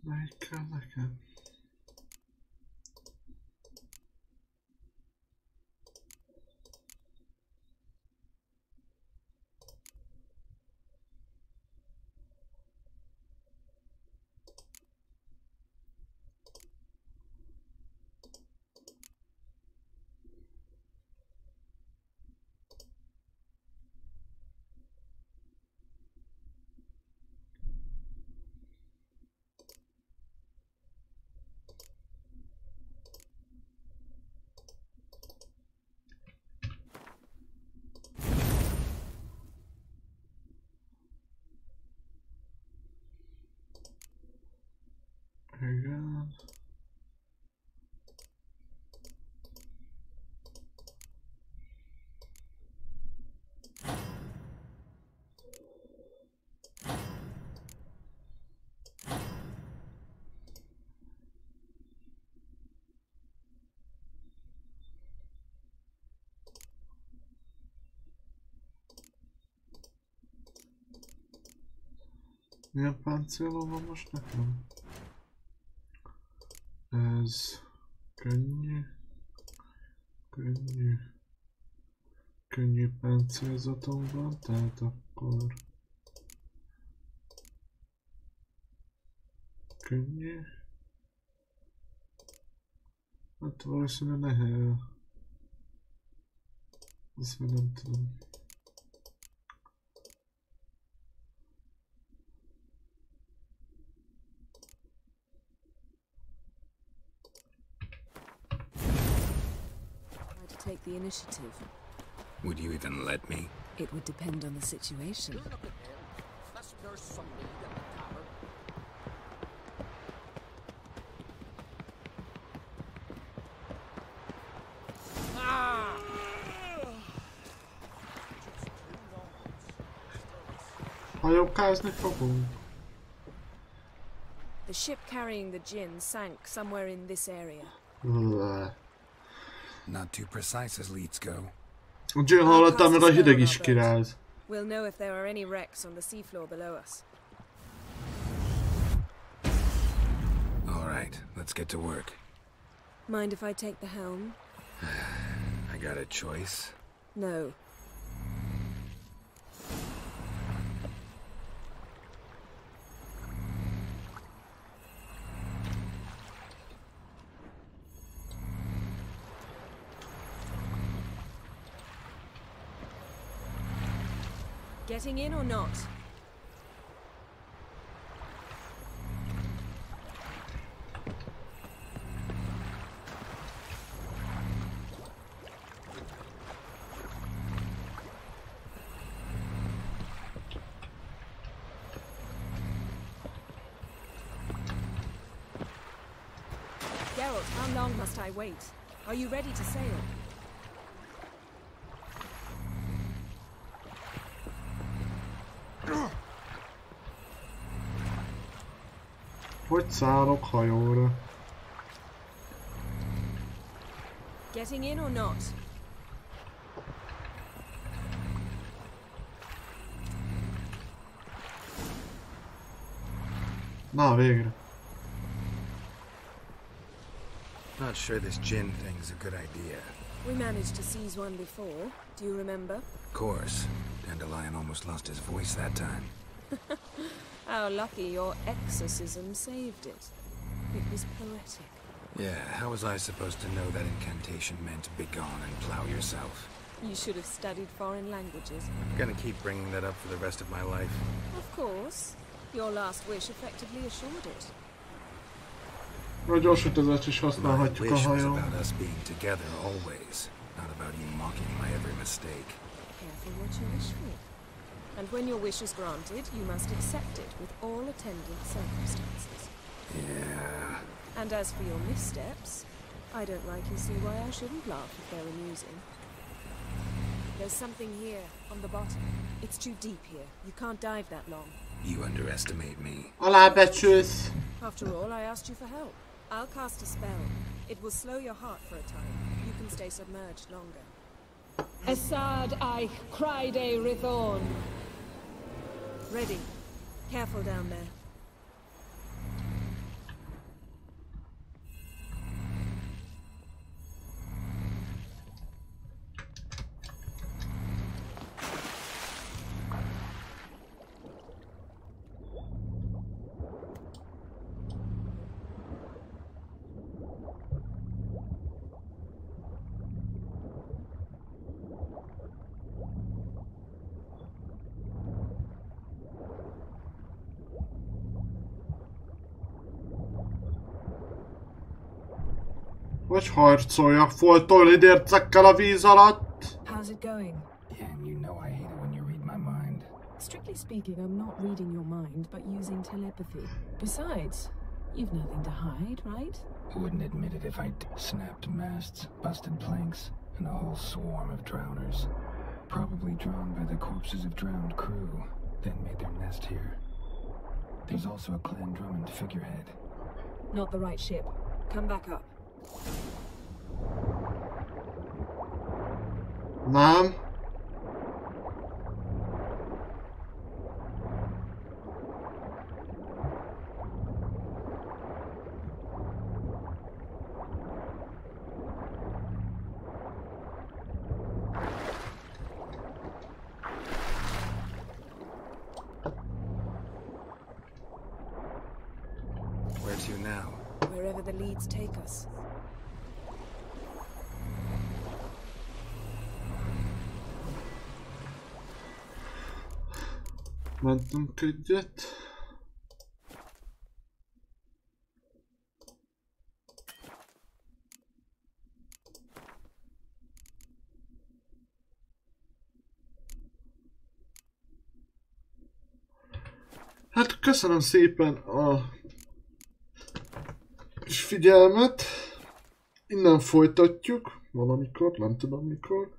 Melyik kell nekem? Igen. Milyen páncélom van most nekem? Ez könnyű, könnyű páncélzatom van, tehát akkor könnyű. Hát valószínűleg nehéz. Azt még nem tudom. Take the initiative. Would you even let me? It would depend on the situation. Look at him. Let's nurse some lead at the tavern. Hajókázni fogunk. The ship carrying the gin sank somewhere in this area. Not too precise as leads go. A gin hallatán meg a hideg is kiráz. We'll know if there are any wrecks on the seafloor below us. All right, let's get to work. Mind if I take the helm? I got a choice. No. Getting in or not? Geralt, how long must I wait? Are you ready to sail? Hogy szállok hajóra? Getting in or not? Na, végre. Not sure this gin thing's a good idea. We managed to seize one before. Do you remember? Of course. Dandelion almost lost his voice that time. How lucky your exorcism saved it. It was poetic. Yeah, how was I supposed to know that incantation meant begone and plow yourself? You should have studied foreign languages. I'm gonna keep bringing that up for the rest of my life. Of course. Your last wish effectively assured it. A gyorsítást is My használhatjuk a wish was hajón. about us being together always, not about you mocking my every mistake. Careful what you wish for. And when your wish is granted, you must accept it with all attendant circumstances. Yeah. And as for your missteps, I don't rightly see why I shouldn't laugh if they're amusing. There's something here, on the bottom. It's too deep here. You can't dive that long. You underestimate me. Alábecsülsz. After all, I asked you for help. I'll cast a spell. It will slow your heart for a time. You can stay submerged longer. Assad I Criday Rithon. Ready. Careful down there. Vagy harcoljak folyton lidércekkel a víz alatt? How's it going? Yeah, and you know I hate it when you read my mind. Strictly speaking, I'm not reading your mind, but using telepathy. Besides, you've nothing to hide, right? Wouldn't admit it if I snapped masts, busted planks, and a whole swarm of drowners. Probably drawn by the corpses of drowned crew, then made their nest here. There's also a Clan Drummond figurehead. Not the right ship. Come back up. Nem. Where to now? Wherever the leads take us. Mentünk egyet. Hát köszönöm szépen a kis figyelmet. Innen folytatjuk valamikor, nem tudom mikor.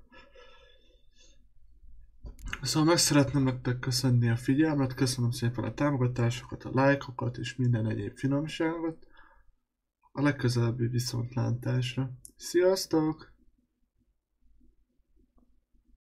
Szóval meg szeretném nektek köszönni a figyelmet, köszönöm szépen a támogatásokat, a lájkokat és minden egyéb finomságot. A legközelebbi viszontlátásra. Sziasztok!